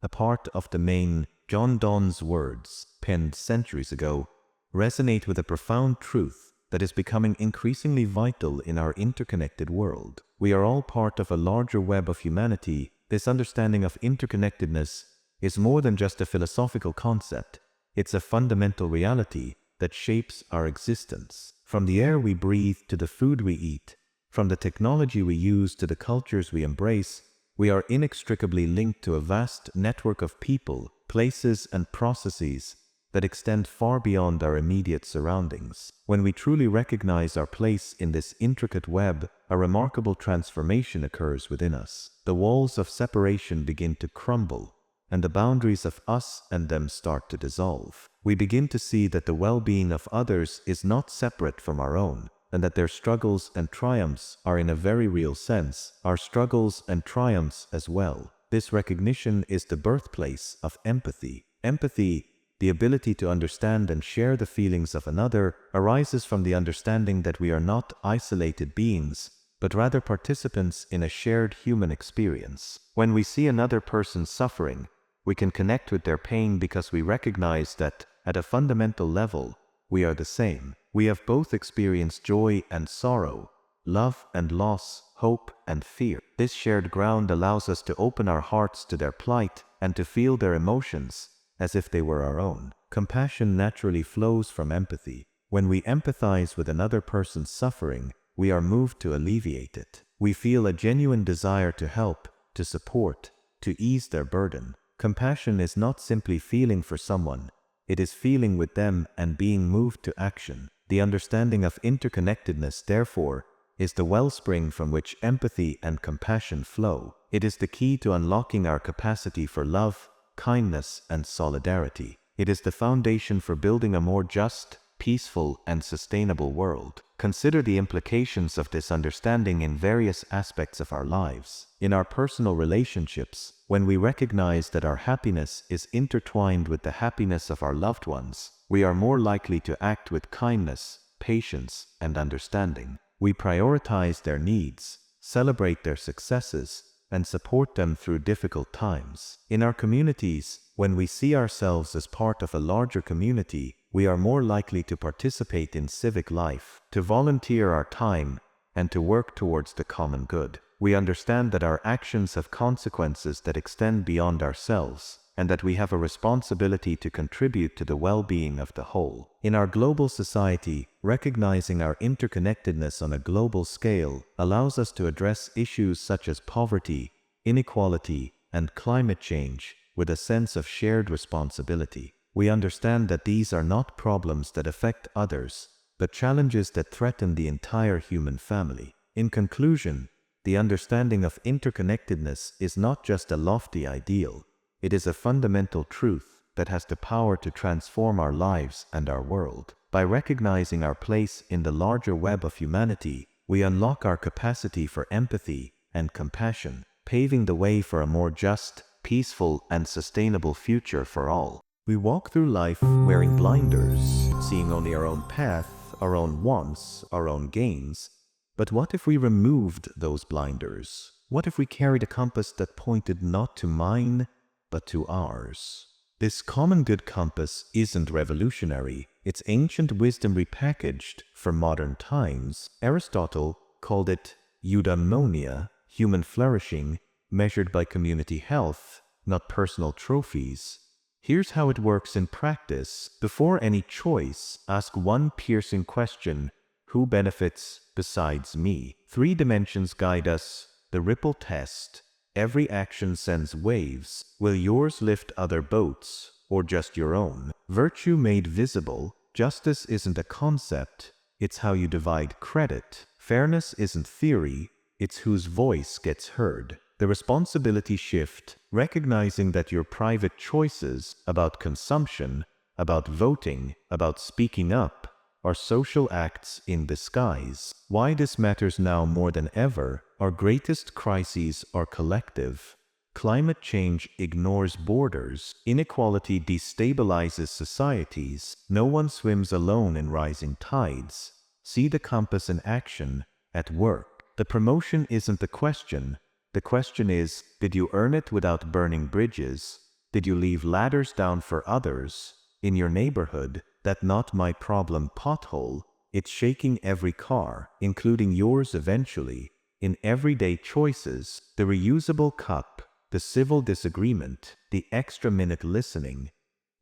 S1: a part of the main. Donne's words, penned centuries ago, resonate with a profound truth that is becoming increasingly vital in our interconnected world. We are all part of a larger web of humanity. This understanding of interconnectedness is more than just a philosophical concept. It's a fundamental reality that shapes our existence. From the air we breathe to the food we eat, from the technology we use to the cultures we embrace, we are inextricably linked to a vast network of people, places, and processes that extend far beyond our immediate surroundings. When we truly recognize our place in this intricate web, a remarkable transformation occurs within us. The walls of separation begin to crumble, and the boundaries of us and them start to dissolve. We begin to see that the well-being of others is not separate from our own, and that their struggles and triumphs are, in a very real sense, our struggles and triumphs as well. This recognition is the birthplace of empathy. Empathy, the ability to understand and share the feelings of another, arises from the understanding that we are not isolated beings, but rather participants in a shared human experience. When we see another person suffering, we can connect with their pain because we recognize that, at a fundamental level, we are the same. We have both experienced joy and sorrow, love and loss, hope and fear. This shared ground allows us to open our hearts to their plight and to feel their emotions as if they were our own. Compassion naturally flows from empathy. When we empathize with another person's suffering, we are moved to alleviate it. We feel a genuine desire to help, to support, to ease their burden. Compassion is not simply feeling for someone, it is feeling with them and being moved to action. The understanding of interconnectedness, therefore, is the wellspring from which empathy and compassion flow. It is the key to unlocking our capacity for love, kindness, and solidarity. It is the foundation for building a more just, peaceful, and sustainable world. Consider the implications of this understanding in various aspects of our lives. In our personal relationships, when we recognize that our happiness is intertwined with the happiness of our loved ones, we are more likely to act with kindness, patience, and understanding. We prioritize their needs, celebrate their successes, and support them through difficult times. In our communities, when we see ourselves as part of a larger community, we are more likely to participate in civic life, to volunteer our time, and to work towards the common good. We understand that our actions have consequences that extend beyond ourselves, and that we have a responsibility to contribute to the well-being of the whole. In our global society, recognizing our interconnectedness on a global scale allows us to address issues such as poverty, inequality, and climate change with a sense of shared responsibility. We understand that these are not problems that affect others, but challenges that threaten the entire human family. In conclusion, the understanding of interconnectedness is not just a lofty ideal. It is a fundamental truth that has the power to transform our lives and our world. By recognizing our place in the larger web of humanity, we unlock our capacity for empathy and compassion, paving the way for a more just, peaceful, and sustainable future for all. We walk through life wearing blinders, seeing only our own path, our own wants, our own gains. But what if we removed those blinders? What if we carried a compass that pointed not to mine, but to ours? This common good compass isn't revolutionary. It's ancient wisdom repackaged for modern times. Aristotle called it Eudaimonia, human flourishing, measured by community health, not personal trophies. Here's how it works in practice. Before any choice, ask one piercing question: who benefits besides me? 3 dimensions guide us. The ripple test. Every action sends waves. Will yours lift other boats, or just your own? Virtue made visible. Justice isn't a concept, it's how you divide credit. Fairness isn't theory, it's whose voice gets heard. The responsibility shift, recognizing that your private choices about consumption, about voting, about speaking up, are social acts in disguise. Why this matters now more than ever: our greatest crises are collective. Climate change ignores borders. Inequality destabilizes societies. No one swims alone in rising tides. See the compass in action, at work. The promotion isn't the question. The question is, did you earn it without burning bridges? Did you leave ladders down for others? In your neighborhood, that not my problem pothole, it's shaking every car, including yours eventually. In everyday choices, the reusable cup, the civil disagreement, the extra minute listening.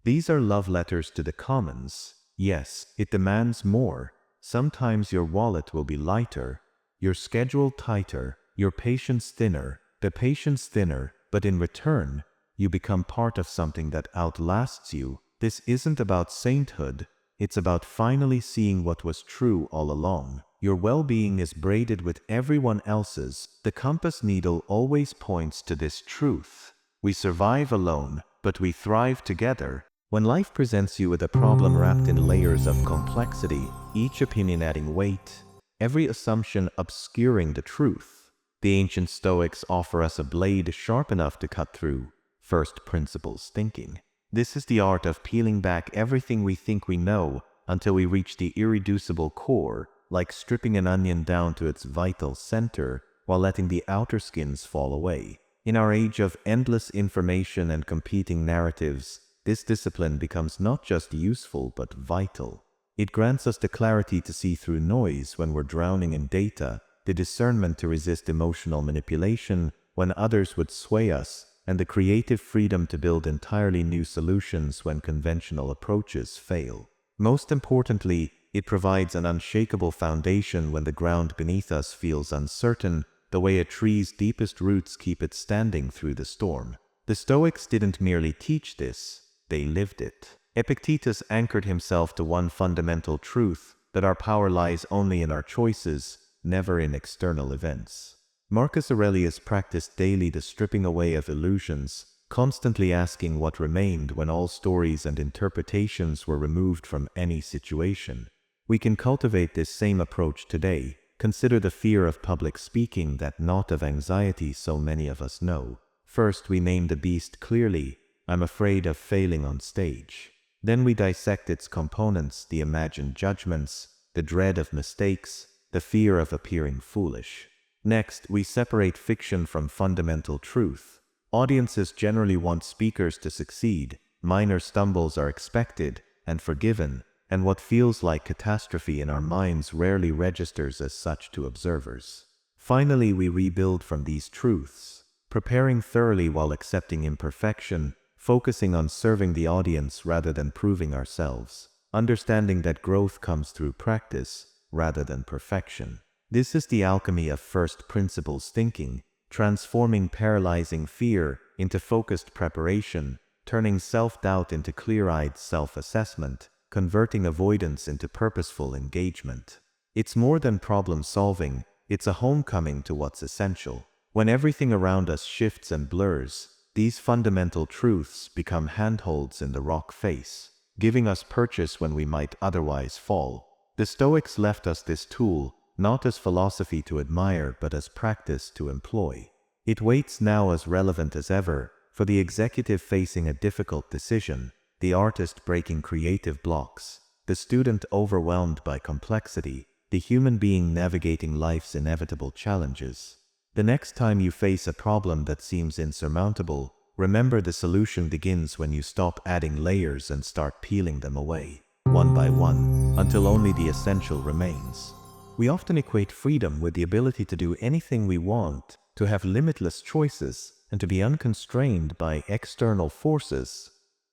S1: These are love letters to the commons. Yes, it demands more. Sometimes your wallet will be lighter, your schedule tighter, your patience thinner, the patience thinner, but in return, you become part of something that outlasts you, This isn't about sainthood, it's about finally seeing what was true all along. Your well-being is braided with everyone else's. The compass needle always points to this truth. We survive alone, but we thrive together. When life presents you with a problem wrapped in layers of complexity, each opinion adding weight, every assumption obscuring the truth, the ancient Stoics offer us a blade sharp enough to cut through first principles thinking. This is the art of peeling back everything we think we know until we reach the irreducible core, like stripping an onion down to its vital center while letting the outer skins fall away. In our age of endless information and competing narratives, this discipline becomes not just useful but vital. It grants us the clarity to see through noise when we're drowning in data, the discernment to resist emotional manipulation when others would sway us, and the creative freedom to build entirely new solutions when conventional approaches fail. Most importantly, it provides an unshakable foundation when the ground beneath us feels uncertain, the way a tree's deepest roots keep it standing through the storm. The Stoics didn't merely teach this, they lived it. Epictetus anchored himself to one fundamental truth, that our power lies only in our choices, never in external events. Marcus Aurelius practiced daily the stripping away of illusions, constantly asking what remained when all stories and interpretations were removed from any situation. We can cultivate this same approach today. Consider the fear of public speaking, that knot of anxiety so many of us know. First, we name the beast clearly. I'm afraid of failing on stage. Then we dissect its components, the imagined judgments, the dread of mistakes, the fear of appearing foolish. Next, we separate fiction from fundamental truth. Audiences generally want speakers to succeed. Minor stumbles are expected and forgiven, and what feels like catastrophe in our minds rarely registers as such to observers. Finally, we rebuild from these truths, preparing thoroughly while accepting imperfection, focusing on serving the audience rather than proving ourselves, understanding that growth comes through practice rather than perfection. This is the alchemy of first principles thinking, transforming paralyzing fear into focused preparation, turning self-doubt into clear-eyed self-assessment, converting avoidance into purposeful engagement. It's more than problem-solving, it's a homecoming to what's essential. When everything around us shifts and blurs, these fundamental truths become handholds in the rock face, giving us purchase when we might otherwise fall. The Stoics left us this tool, not as philosophy to admire, but as practice to employ. It waits now as relevant as ever, for the executive facing a difficult decision, the artist breaking creative blocks, the student overwhelmed by complexity, the human being navigating life's inevitable challenges. The next time you face a problem that seems insurmountable, remember the solution begins when you stop adding layers and start peeling them away, one by one, until only the essential remains. We often equate freedom with the ability to do anything we want, to have limitless choices, and to be unconstrained by external forces.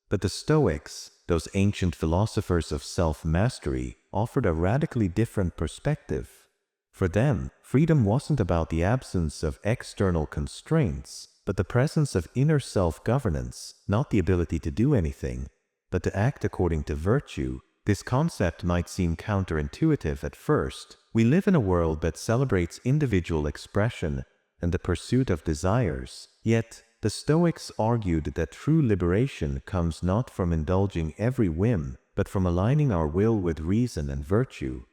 S1: But the Stoics, those ancient philosophers of self-mastery, offered a radically different perspective. For them, freedom wasn't about the absence of external constraints, but the presence of inner self-governance, not the ability to do anything, but to act according to virtue. This concept might seem counterintuitive at first. We live in a world that celebrates individual expression and the pursuit of desires. Yet, the Stoics argued that true liberation comes not from indulging every whim, but from aligning our will with reason and virtue.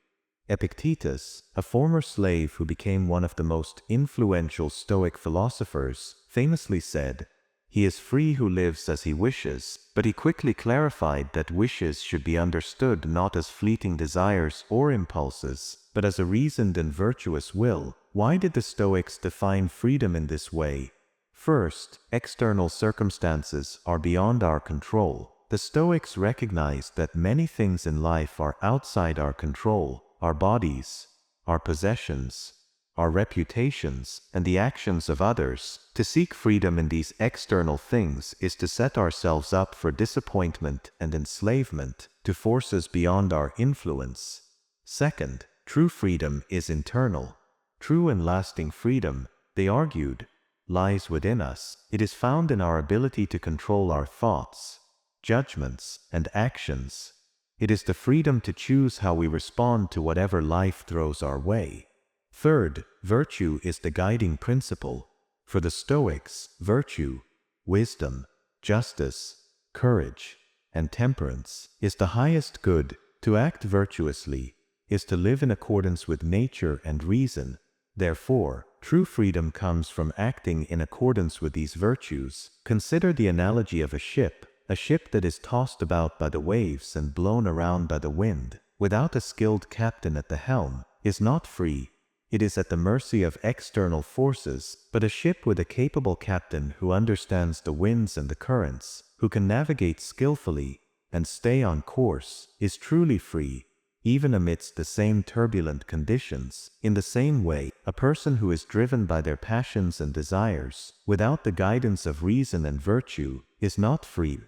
S1: Epictetus, a former slave who became one of the most influential Stoic philosophers, famously said, "He is free who lives as he wishes," but he quickly clarified that wishes should be understood not as fleeting desires or impulses, but as a reasoned and virtuous will. Why did the Stoics define freedom in this way? First, external circumstances are beyond our control. The Stoics recognized that many things in life are outside our control: our bodies, our possessions, our reputations, and the actions of others. To seek freedom in these external things is to set ourselves up for disappointment and enslavement to forces beyond our influence. Second, true freedom is internal. True and lasting freedom, they argued, lies within us. It is found in our ability to control our thoughts, judgments, and actions. It is the freedom to choose how we respond to whatever life throws our way. Third, virtue is the guiding principle. For the Stoics, virtue, wisdom, justice, courage, and temperance is the highest good. To act virtuously is to live in accordance with nature and reason. Therefore, true freedom comes from acting in accordance with these virtues. Consider the analogy of a ship that is tossed about by the waves and blown around by the wind, without a skilled captain at the helm, is not free. It is at the mercy of external forces, but a ship with a capable captain who understands the winds and the currents, who can navigate skillfully and stay on course, is truly free, even amidst the same turbulent conditions. In the same way, a person who is driven by their passions and desires, without the guidance of reason and virtue, is not free.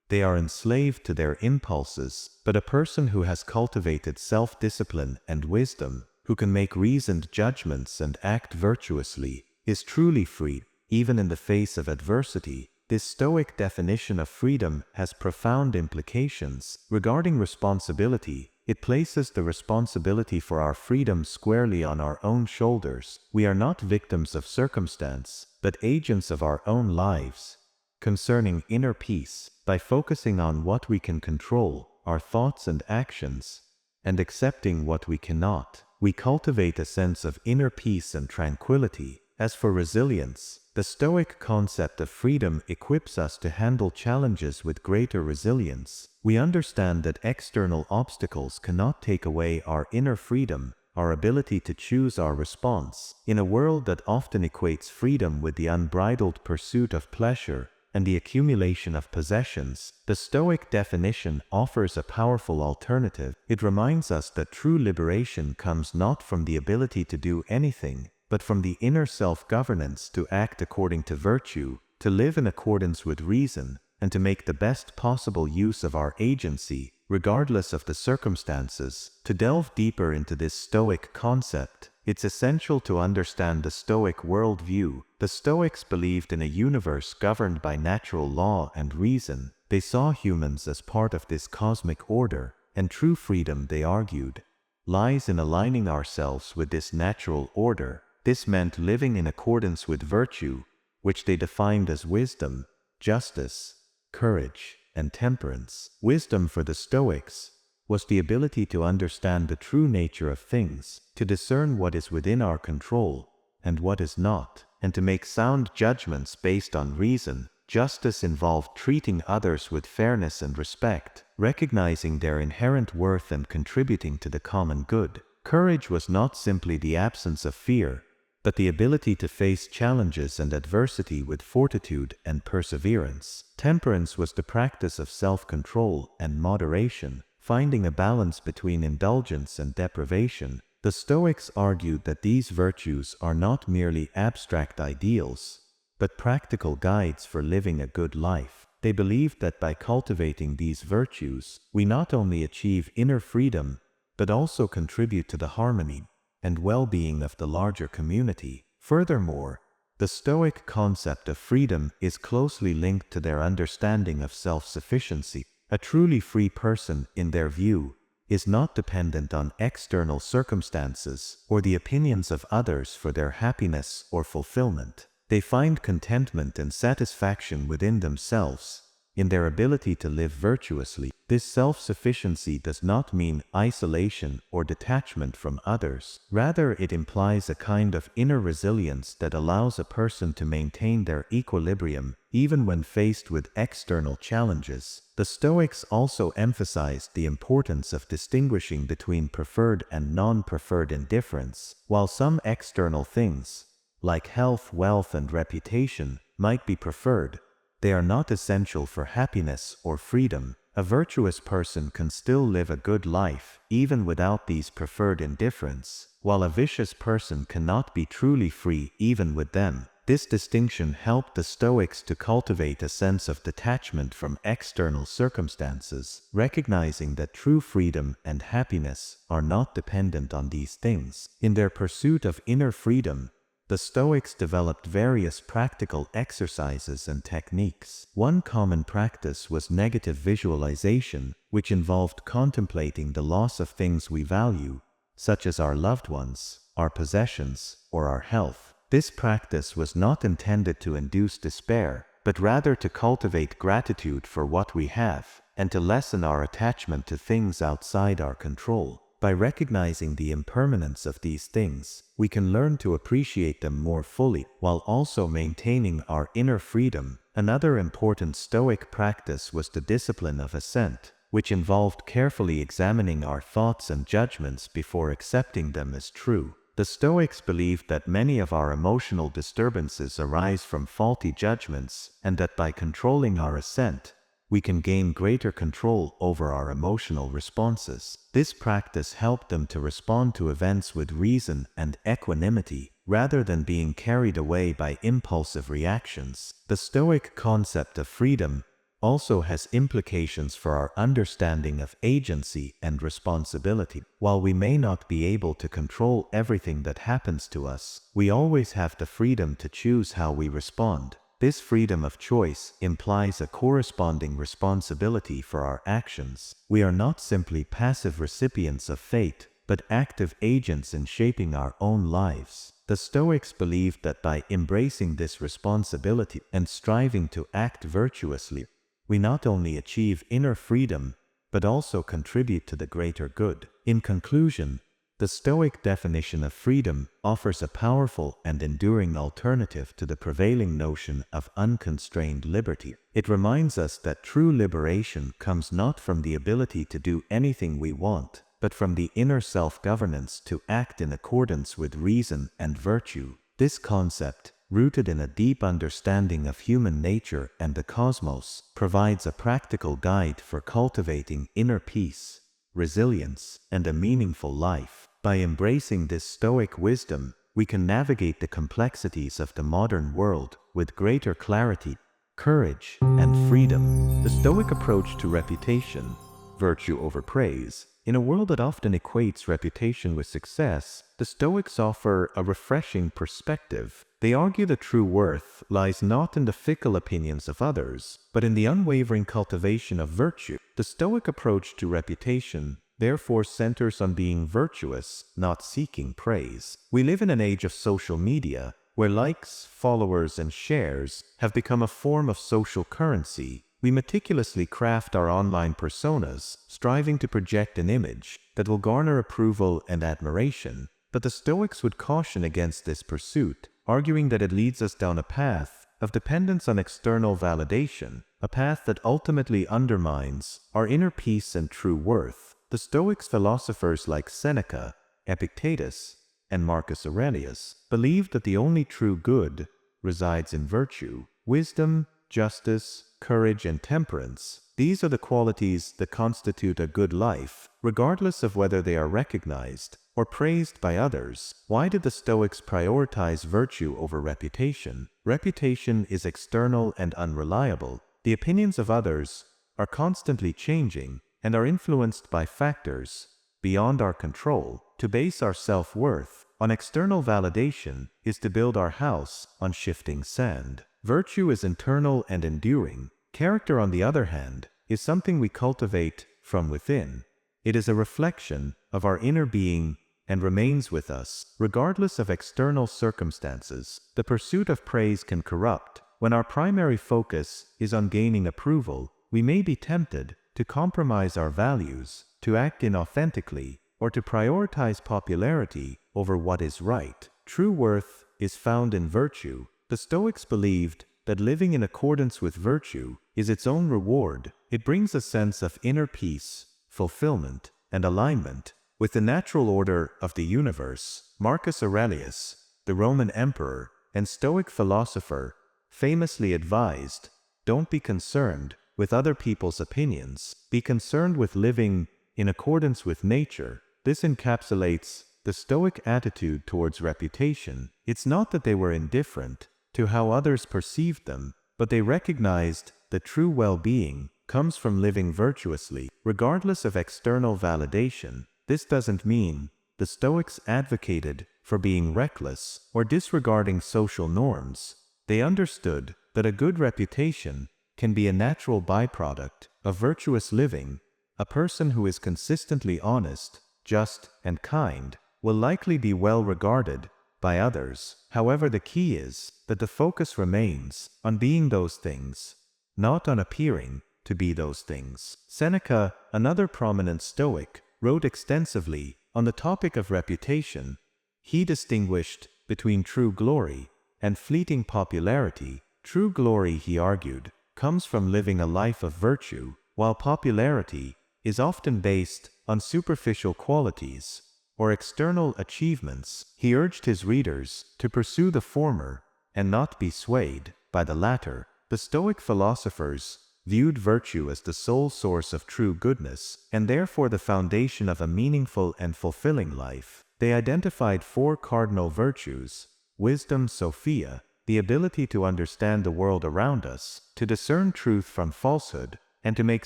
S1: They are enslaved to their impulses, but a person who has cultivated self-discipline and wisdom, who can make reasoned judgments and act virtuously, is truly free, even in the face of adversity. This Stoic definition of freedom has profound implications regarding responsibility. It places the responsibility for our freedom squarely on our own shoulders. We are not victims of circumstance, but agents of our own lives. Concerning inner peace, by focusing on what we can control, our thoughts and actions, and accepting what we cannot, we cultivate a sense of inner peace and tranquility. As for resilience, the Stoic concept of freedom equips us to handle challenges with greater resilience. We understand that external obstacles cannot take away our inner freedom, our ability to choose our response. In a world that often equates freedom with the unbridled pursuit of pleasure and the accumulation of possessions, the Stoic definition offers a powerful alternative. It reminds us that true liberation comes not from the ability to do anything, but from the inner self-governance to act according to virtue, to live in accordance with reason, and to make the best possible use of our agency, regardless of the circumstances. To delve deeper into this Stoic concept, it's essential to understand the Stoic worldview. The Stoics believed in a universe governed by natural law and reason. They saw humans as part of this cosmic order, and true freedom, they argued, lies in aligning ourselves with this natural order. This meant living in accordance with virtue, which they defined as wisdom, justice, courage, and temperance. Wisdom for the Stoics was the ability to understand the true nature of things, to discern what is within our control and what is not, and to make sound judgments based on reason. Justice involved treating others with fairness and respect, recognizing their inherent worth and contributing to the common good. Courage was not simply the absence of fear, but the ability to face challenges and adversity with fortitude and perseverance. Temperance was the practice of self-control and moderation, finding a balance between indulgence and deprivation. The Stoics argued that these virtues are not merely abstract ideals, but practical guides for living a good life. They believed that by cultivating these virtues, we not only achieve inner freedom, but also contribute to the harmony and well-being of the larger community. Furthermore, the Stoic concept of freedom is closely linked to their understanding of self-sufficiency. A truly free person, in their view, is not dependent on external circumstances or the opinions of others for their happiness or fulfillment. They find contentment and satisfaction within themselves, in their ability to live virtuously. This self-sufficiency does not mean isolation or detachment from others. Rather, it implies a kind of inner resilience that allows a person to maintain their equilibrium even when faced with external challenges. The Stoics also emphasized the importance of distinguishing between preferred and non-preferred indifference. While some external things, like health, wealth, and reputation, might be preferred, they are not essential for happiness or freedom. A virtuous person can still live a good life, even without these preferred indifference, while a vicious person cannot be truly free even with them. This distinction helped the Stoics to cultivate a sense of detachment from external circumstances, recognizing that true freedom and happiness are not dependent on these things. In their pursuit of inner freedom, the Stoics developed various practical exercises and techniques. One common practice was negative visualization, which involved contemplating the loss of things we value, such as our loved ones, our possessions, or our health. This practice was not intended to induce despair, but rather to cultivate gratitude for what we have, and to lessen our attachment to things outside our control. By recognizing the impermanence of these things, we can learn to appreciate them more fully, while also maintaining our inner freedom. Another important Stoic practice was the discipline of assent, which involved carefully examining our thoughts and judgments before accepting them as true. The Stoics believed that many of our emotional disturbances arise from faulty judgments, and that by controlling our assent, we can gain greater control over our emotional responses. This practice helped them to respond to events with reason and equanimity, rather than being carried away by impulsive reactions. The Stoic concept of freedom also has implications for our understanding of agency and responsibility. While we may not be able to control everything that happens to us, we always have the freedom to choose how we respond. This freedom of choice implies a corresponding responsibility for our actions. We are not simply passive recipients of fate, but active agents in shaping our own lives. The Stoics believed that by embracing this responsibility and striving to act virtuously, we not only achieve inner freedom, but also contribute to the greater good. In conclusion, the Stoic definition of freedom offers a powerful and enduring alternative to the prevailing notion of unconstrained liberty. It reminds us that true liberation comes not from the ability to do anything we want, but from the inner self-governance to act in accordance with reason and virtue. This concept, rooted in a deep understanding of human nature and the cosmos, provides a practical guide for cultivating inner peace, resilience, and a meaningful life. By embracing this Stoic wisdom, we can navigate the complexities of the modern world with greater clarity, courage, and freedom. The Stoic approach to reputation, virtue over praise. In a world that often equates reputation with success, the Stoics offer a refreshing perspective. They argue that true worth lies not in the fickle opinions of others, but in the unwavering cultivation of virtue. The Stoic approach to reputation therefore centers on being virtuous, not seeking praise. We live in an age of social media, where likes, followers, and shares have become a form of social currency. We meticulously craft our online personas, striving to project an image that will garner approval and admiration. But the Stoics would caution against this pursuit, arguing that it leads us down a path of dependence on external validation, a path that ultimately undermines our inner peace and true worth. The Stoics philosophers like Seneca, Epictetus, and Marcus Aurelius believed that the only true good resides in virtue, wisdom, justice, courage, and temperance. These are the qualities that constitute a good life, regardless of whether they are recognized or praised by others. Why did the Stoics prioritize virtue over reputation? Reputation is external and unreliable. The opinions of others are constantly changing and are influenced by factors beyond our control. To base our self-worth on external validation is to build our house on shifting sand. Virtue is internal and enduring. Character, on the other hand, is something we cultivate from within. It is a reflection of our inner being and remains with us, regardless of external circumstances. The pursuit of praise can corrupt. When our primary focus is on gaining approval, we may be tempted to compromise our values, to act inauthentically, or to prioritize popularity over what is right. True worth is found in virtue. The Stoics believed that living in accordance with virtue is its own reward. It brings a sense of inner peace, fulfillment, and alignment with the natural order of the universe. Marcus Aurelius, the Roman emperor and Stoic philosopher, famously advised, "Don't be concerned with other people's opinions. Be concerned with living in accordance with nature." This encapsulates the Stoic attitude towards reputation. It's not that they were indifferent to how others perceived them, but they recognized that true well-being comes from living virtuously, regardless of external validation. This doesn't mean the Stoics advocated for being reckless or disregarding social norms. They understood that a good reputation can be a natural byproduct of virtuous living. A person who is consistently honest, just, and kind will likely be well regarded by others. However, the key is that the focus remains on being those things, not on appearing to be those things. Seneca, another prominent Stoic, wrote extensively on the topic of reputation. He distinguished between true glory and fleeting popularity. True glory, he argued, comes from living a life of virtue, while popularity is often based on superficial qualities or external achievements. He urged his readers to pursue the former and not be swayed by the latter. The Stoic philosophers viewed virtue as the sole source of true goodness, and therefore the foundation of a meaningful and fulfilling life. They identified 4 cardinal virtues: wisdom, Sophia, the ability to understand the world around us, to discern truth from falsehood, and to make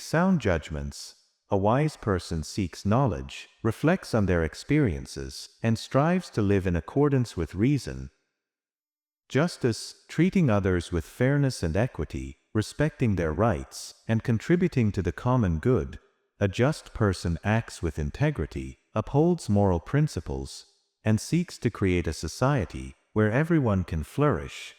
S1: sound judgments. A wise person seeks knowledge, reflects on their experiences, and strives to live in accordance with reason. Justice, treating others with fairness and equity, respecting their rights, and contributing to the common good. A just person acts with integrity, upholds moral principles, and seeks to create a society where everyone can flourish.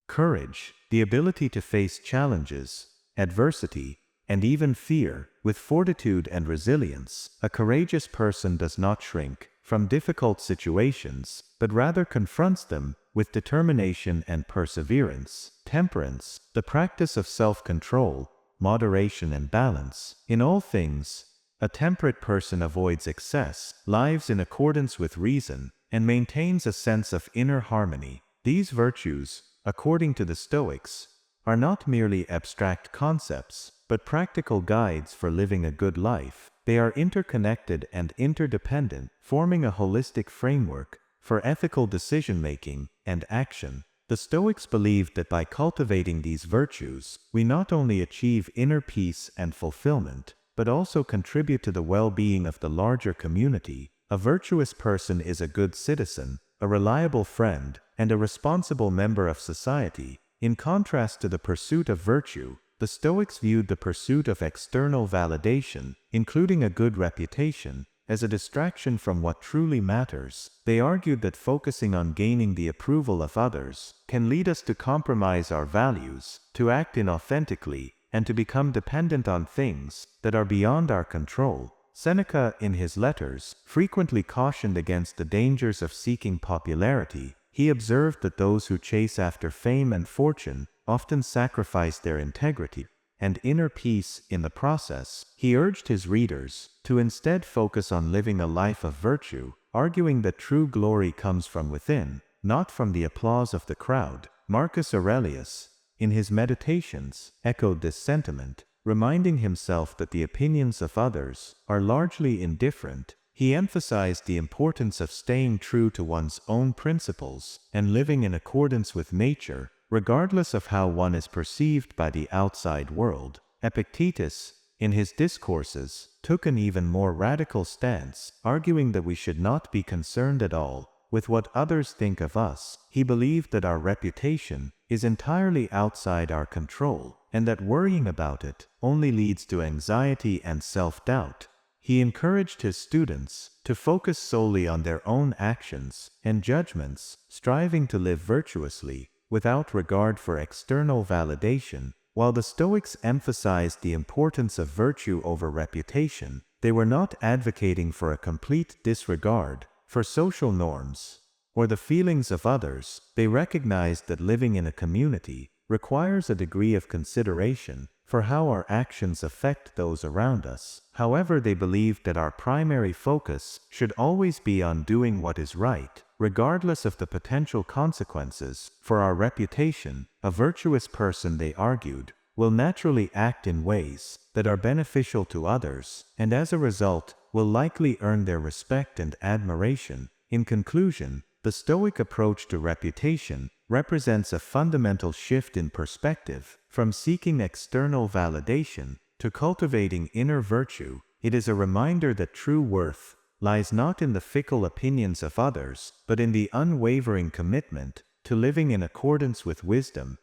S1: Courage, the ability to face challenges, adversity, and even fear with fortitude and resilience. A courageous person does not shrink from difficult situations, but rather confronts them with determination and perseverance. Temperance, the practice of self-control, moderation, and balance. In all things, a temperate person avoids excess, lives in accordance with reason, and maintains a sense of inner harmony. These virtues, according to the Stoics, are not merely abstract concepts, but practical guides for living a good life. They are interconnected and interdependent, forming a holistic framework for ethical decision-making and action. The Stoics believed that by cultivating these virtues, we not only achieve inner peace and fulfillment, but also contribute to the well-being of the larger community. A virtuous person is a good citizen, a reliable friend, and a responsible member of society. In contrast to the pursuit of virtue, the Stoics viewed the pursuit of external validation, including a good reputation, as a distraction from what truly matters. They argued that focusing on gaining the approval of others can lead us to compromise our values, to act inauthentically, and to become dependent on things that are beyond our control. Seneca, in his letters, frequently cautioned against the dangers of seeking popularity. He observed that those who chase after fame and fortune often sacrifice their integrity and inner peace in the process. He urged his readers to instead focus on living a life of virtue, arguing that true glory comes from within, not from the applause of the crowd. Marcus Aurelius, in his Meditations, echoed this sentiment, reminding himself that the opinions of others are largely indifferent. He emphasized the importance of staying true to one's own principles and living in accordance with nature, regardless of how one is perceived by the outside world. Epictetus, in his discourses, took an even more radical stance, arguing that we should not be concerned at all with what others think of us. He believed that our reputation is entirely outside our control, and that worrying about it only leads to anxiety and self-doubt. He encouraged his students to focus solely on their own actions and judgments, striving to live virtuously without regard for external validation. While the Stoics emphasized the importance of virtue over reputation, they were not advocating for a complete disregard for social norms or the feelings of others. They recognized that living in a community requires a degree of consideration for how our actions affect those around us. However, they believed that our primary focus should always be on doing what is right, regardless of the potential consequences for our reputation. A virtuous person, they argued, will naturally act in ways that are beneficial to others, and as a result, will likely earn their respect and admiration. In conclusion, the Stoic approach to reputation represents a fundamental shift in perspective. From seeking external validation to cultivating inner virtue, it is a reminder that true worth lies not in the fickle opinions of others, but in the unwavering commitment to living in accordance with wisdom,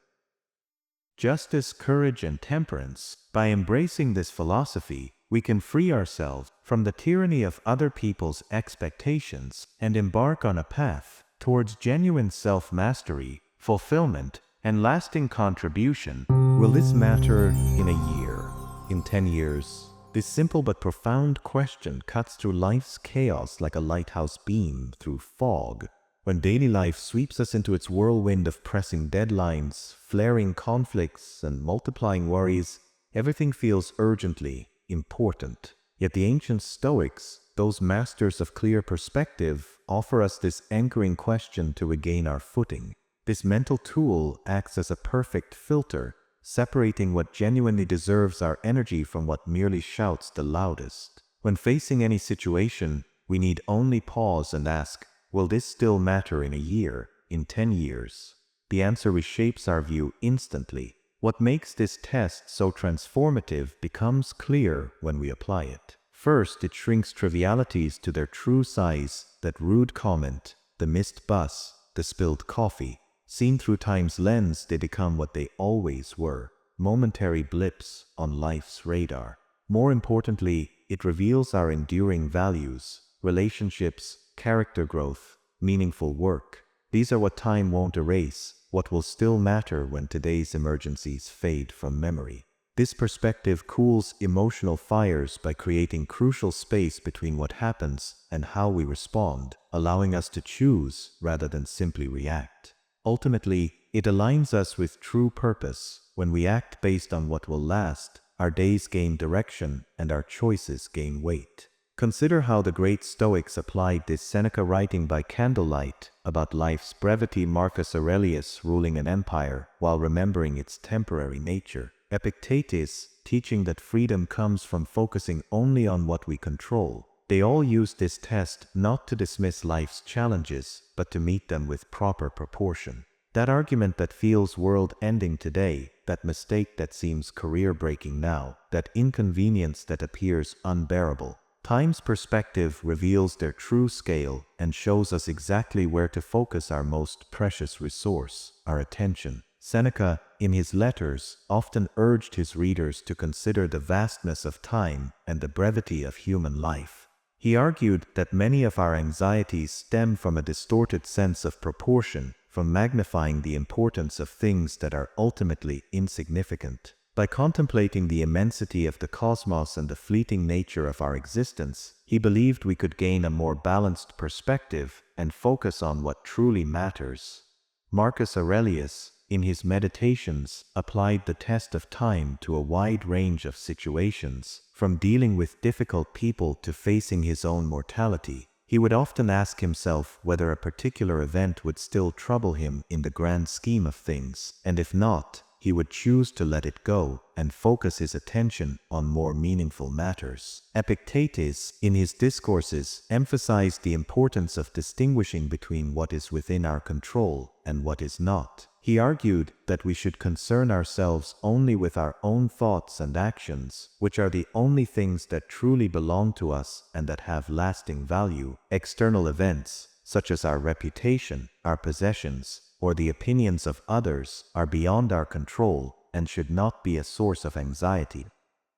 S1: justice, courage, and temperance. By embracing this philosophy, we can free ourselves from the tyranny of other people's expectations and embark on a path towards genuine self-mastery, fulfillment, and lasting contribution. Will this matter in a year? In 10 years? This simple but profound question cuts through life's chaos like a lighthouse beam through fog. When daily life sweeps us into its whirlwind of pressing deadlines, flaring conflicts, and multiplying worries, everything feels urgently important. Yet the ancient Stoics, those masters of clear perspective, offer us this anchoring question to regain our footing. This mental tool acts as a perfect filter, separating what genuinely deserves our energy from what merely shouts the loudest. When facing any situation, we need only pause and ask, will this still matter in a year, in 10 years? The answer reshapes our view instantly. What makes this test so transformative becomes clear when we apply it. First, it shrinks trivialities to their true size. That rude comment, the missed bus, the spilled coffee. Seen through time's lens, they become what they always were, momentary blips on life's radar. More importantly, it reveals our enduring values, relationships, character growth, meaningful work. These are what time won't erase, what will still matter when today's emergencies fade from memory. This perspective cools emotional fires by creating crucial space between what happens and how we respond, allowing us to choose rather than simply react. Ultimately, it aligns us with true purpose. When we act based on what will last, our days gain direction and our choices gain weight. Consider how the great Stoics applied this. Seneca, writing by candlelight about life's brevity; Marcus Aurelius, ruling an empire while remembering its temporary nature; Epictetus, teaching that freedom comes from focusing only on what we control. They all used this test not to dismiss life's challenges, but to meet them with proper proportion. That argument that feels world-ending today, that mistake that seems career-breaking now, that inconvenience that appears unbearable, time's perspective reveals their true scale and shows us exactly where to focus our most precious resource, our attention. Seneca, in his letters, often urged his readers to consider the vastness of time and the brevity of human life. He argued that many of our anxieties stem from a distorted sense of proportion, from magnifying the importance of things that are ultimately insignificant. By contemplating the immensity of the cosmos and the fleeting nature of our existence, he believed we could gain a more balanced perspective and focus on what truly matters. Marcus Aurelius, in his Meditations, applied the test of time to a wide range of situations, from dealing with difficult people to facing his own mortality. He would often ask himself whether a particular event would still trouble him in the grand scheme of things, and if not, he would choose to let it go and focus his attention on more meaningful matters. Epictetus, in his discourses, emphasized the importance of distinguishing between what is within our control and what is not. He argued that we should concern ourselves only with our own thoughts and actions, which are the only things that truly belong to us and that have lasting value. External events, such as our reputation, our possessions, or the opinions of others, are beyond our control and should not be a source of anxiety.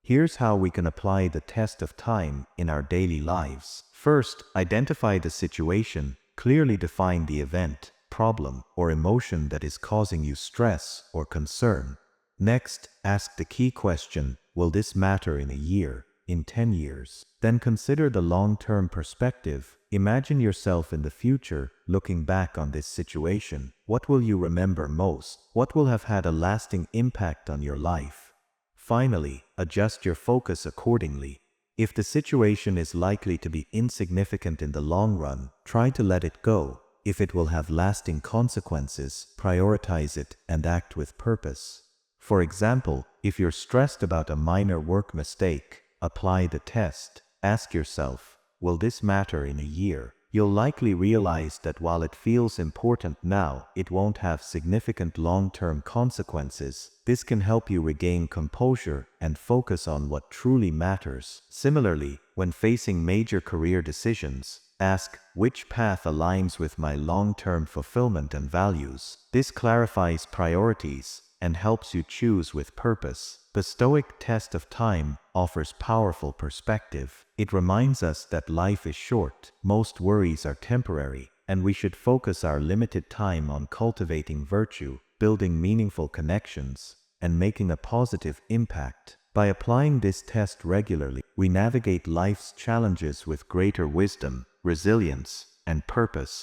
S1: Here's how we can apply the test of time in our daily lives. First, identify the situation. Clearly define the event, problem, or emotion that is causing you stress or concern. Next, ask the key question, will this matter in a year, in 10 years? Then consider the long-term perspective. Imagine yourself in the future, looking back on this situation. What will you remember most? What will have had a lasting impact on your life? Finally, adjust your focus accordingly. If the situation is likely to be insignificant in the long run, try to let it go. If it will have lasting consequences, prioritize it and act with purpose. For example, if you're stressed about a minor work mistake, apply the test. Ask yourself, will this matter in a year, you'll likely realize that while it feels important now, it won't have significant long-term consequences. This can help you regain composure and focus on what truly matters. Similarly, when facing major career decisions, ask which path aligns with my long-term fulfillment and values. This clarifies priorities and helps you choose with purpose. The Stoic test of time offers powerful perspective. It reminds us that life is short, most worries are temporary, and we should focus our limited time on cultivating virtue, building meaningful connections, and making a positive impact. By applying this test regularly, we navigate life's challenges with greater wisdom, resilience, and purpose.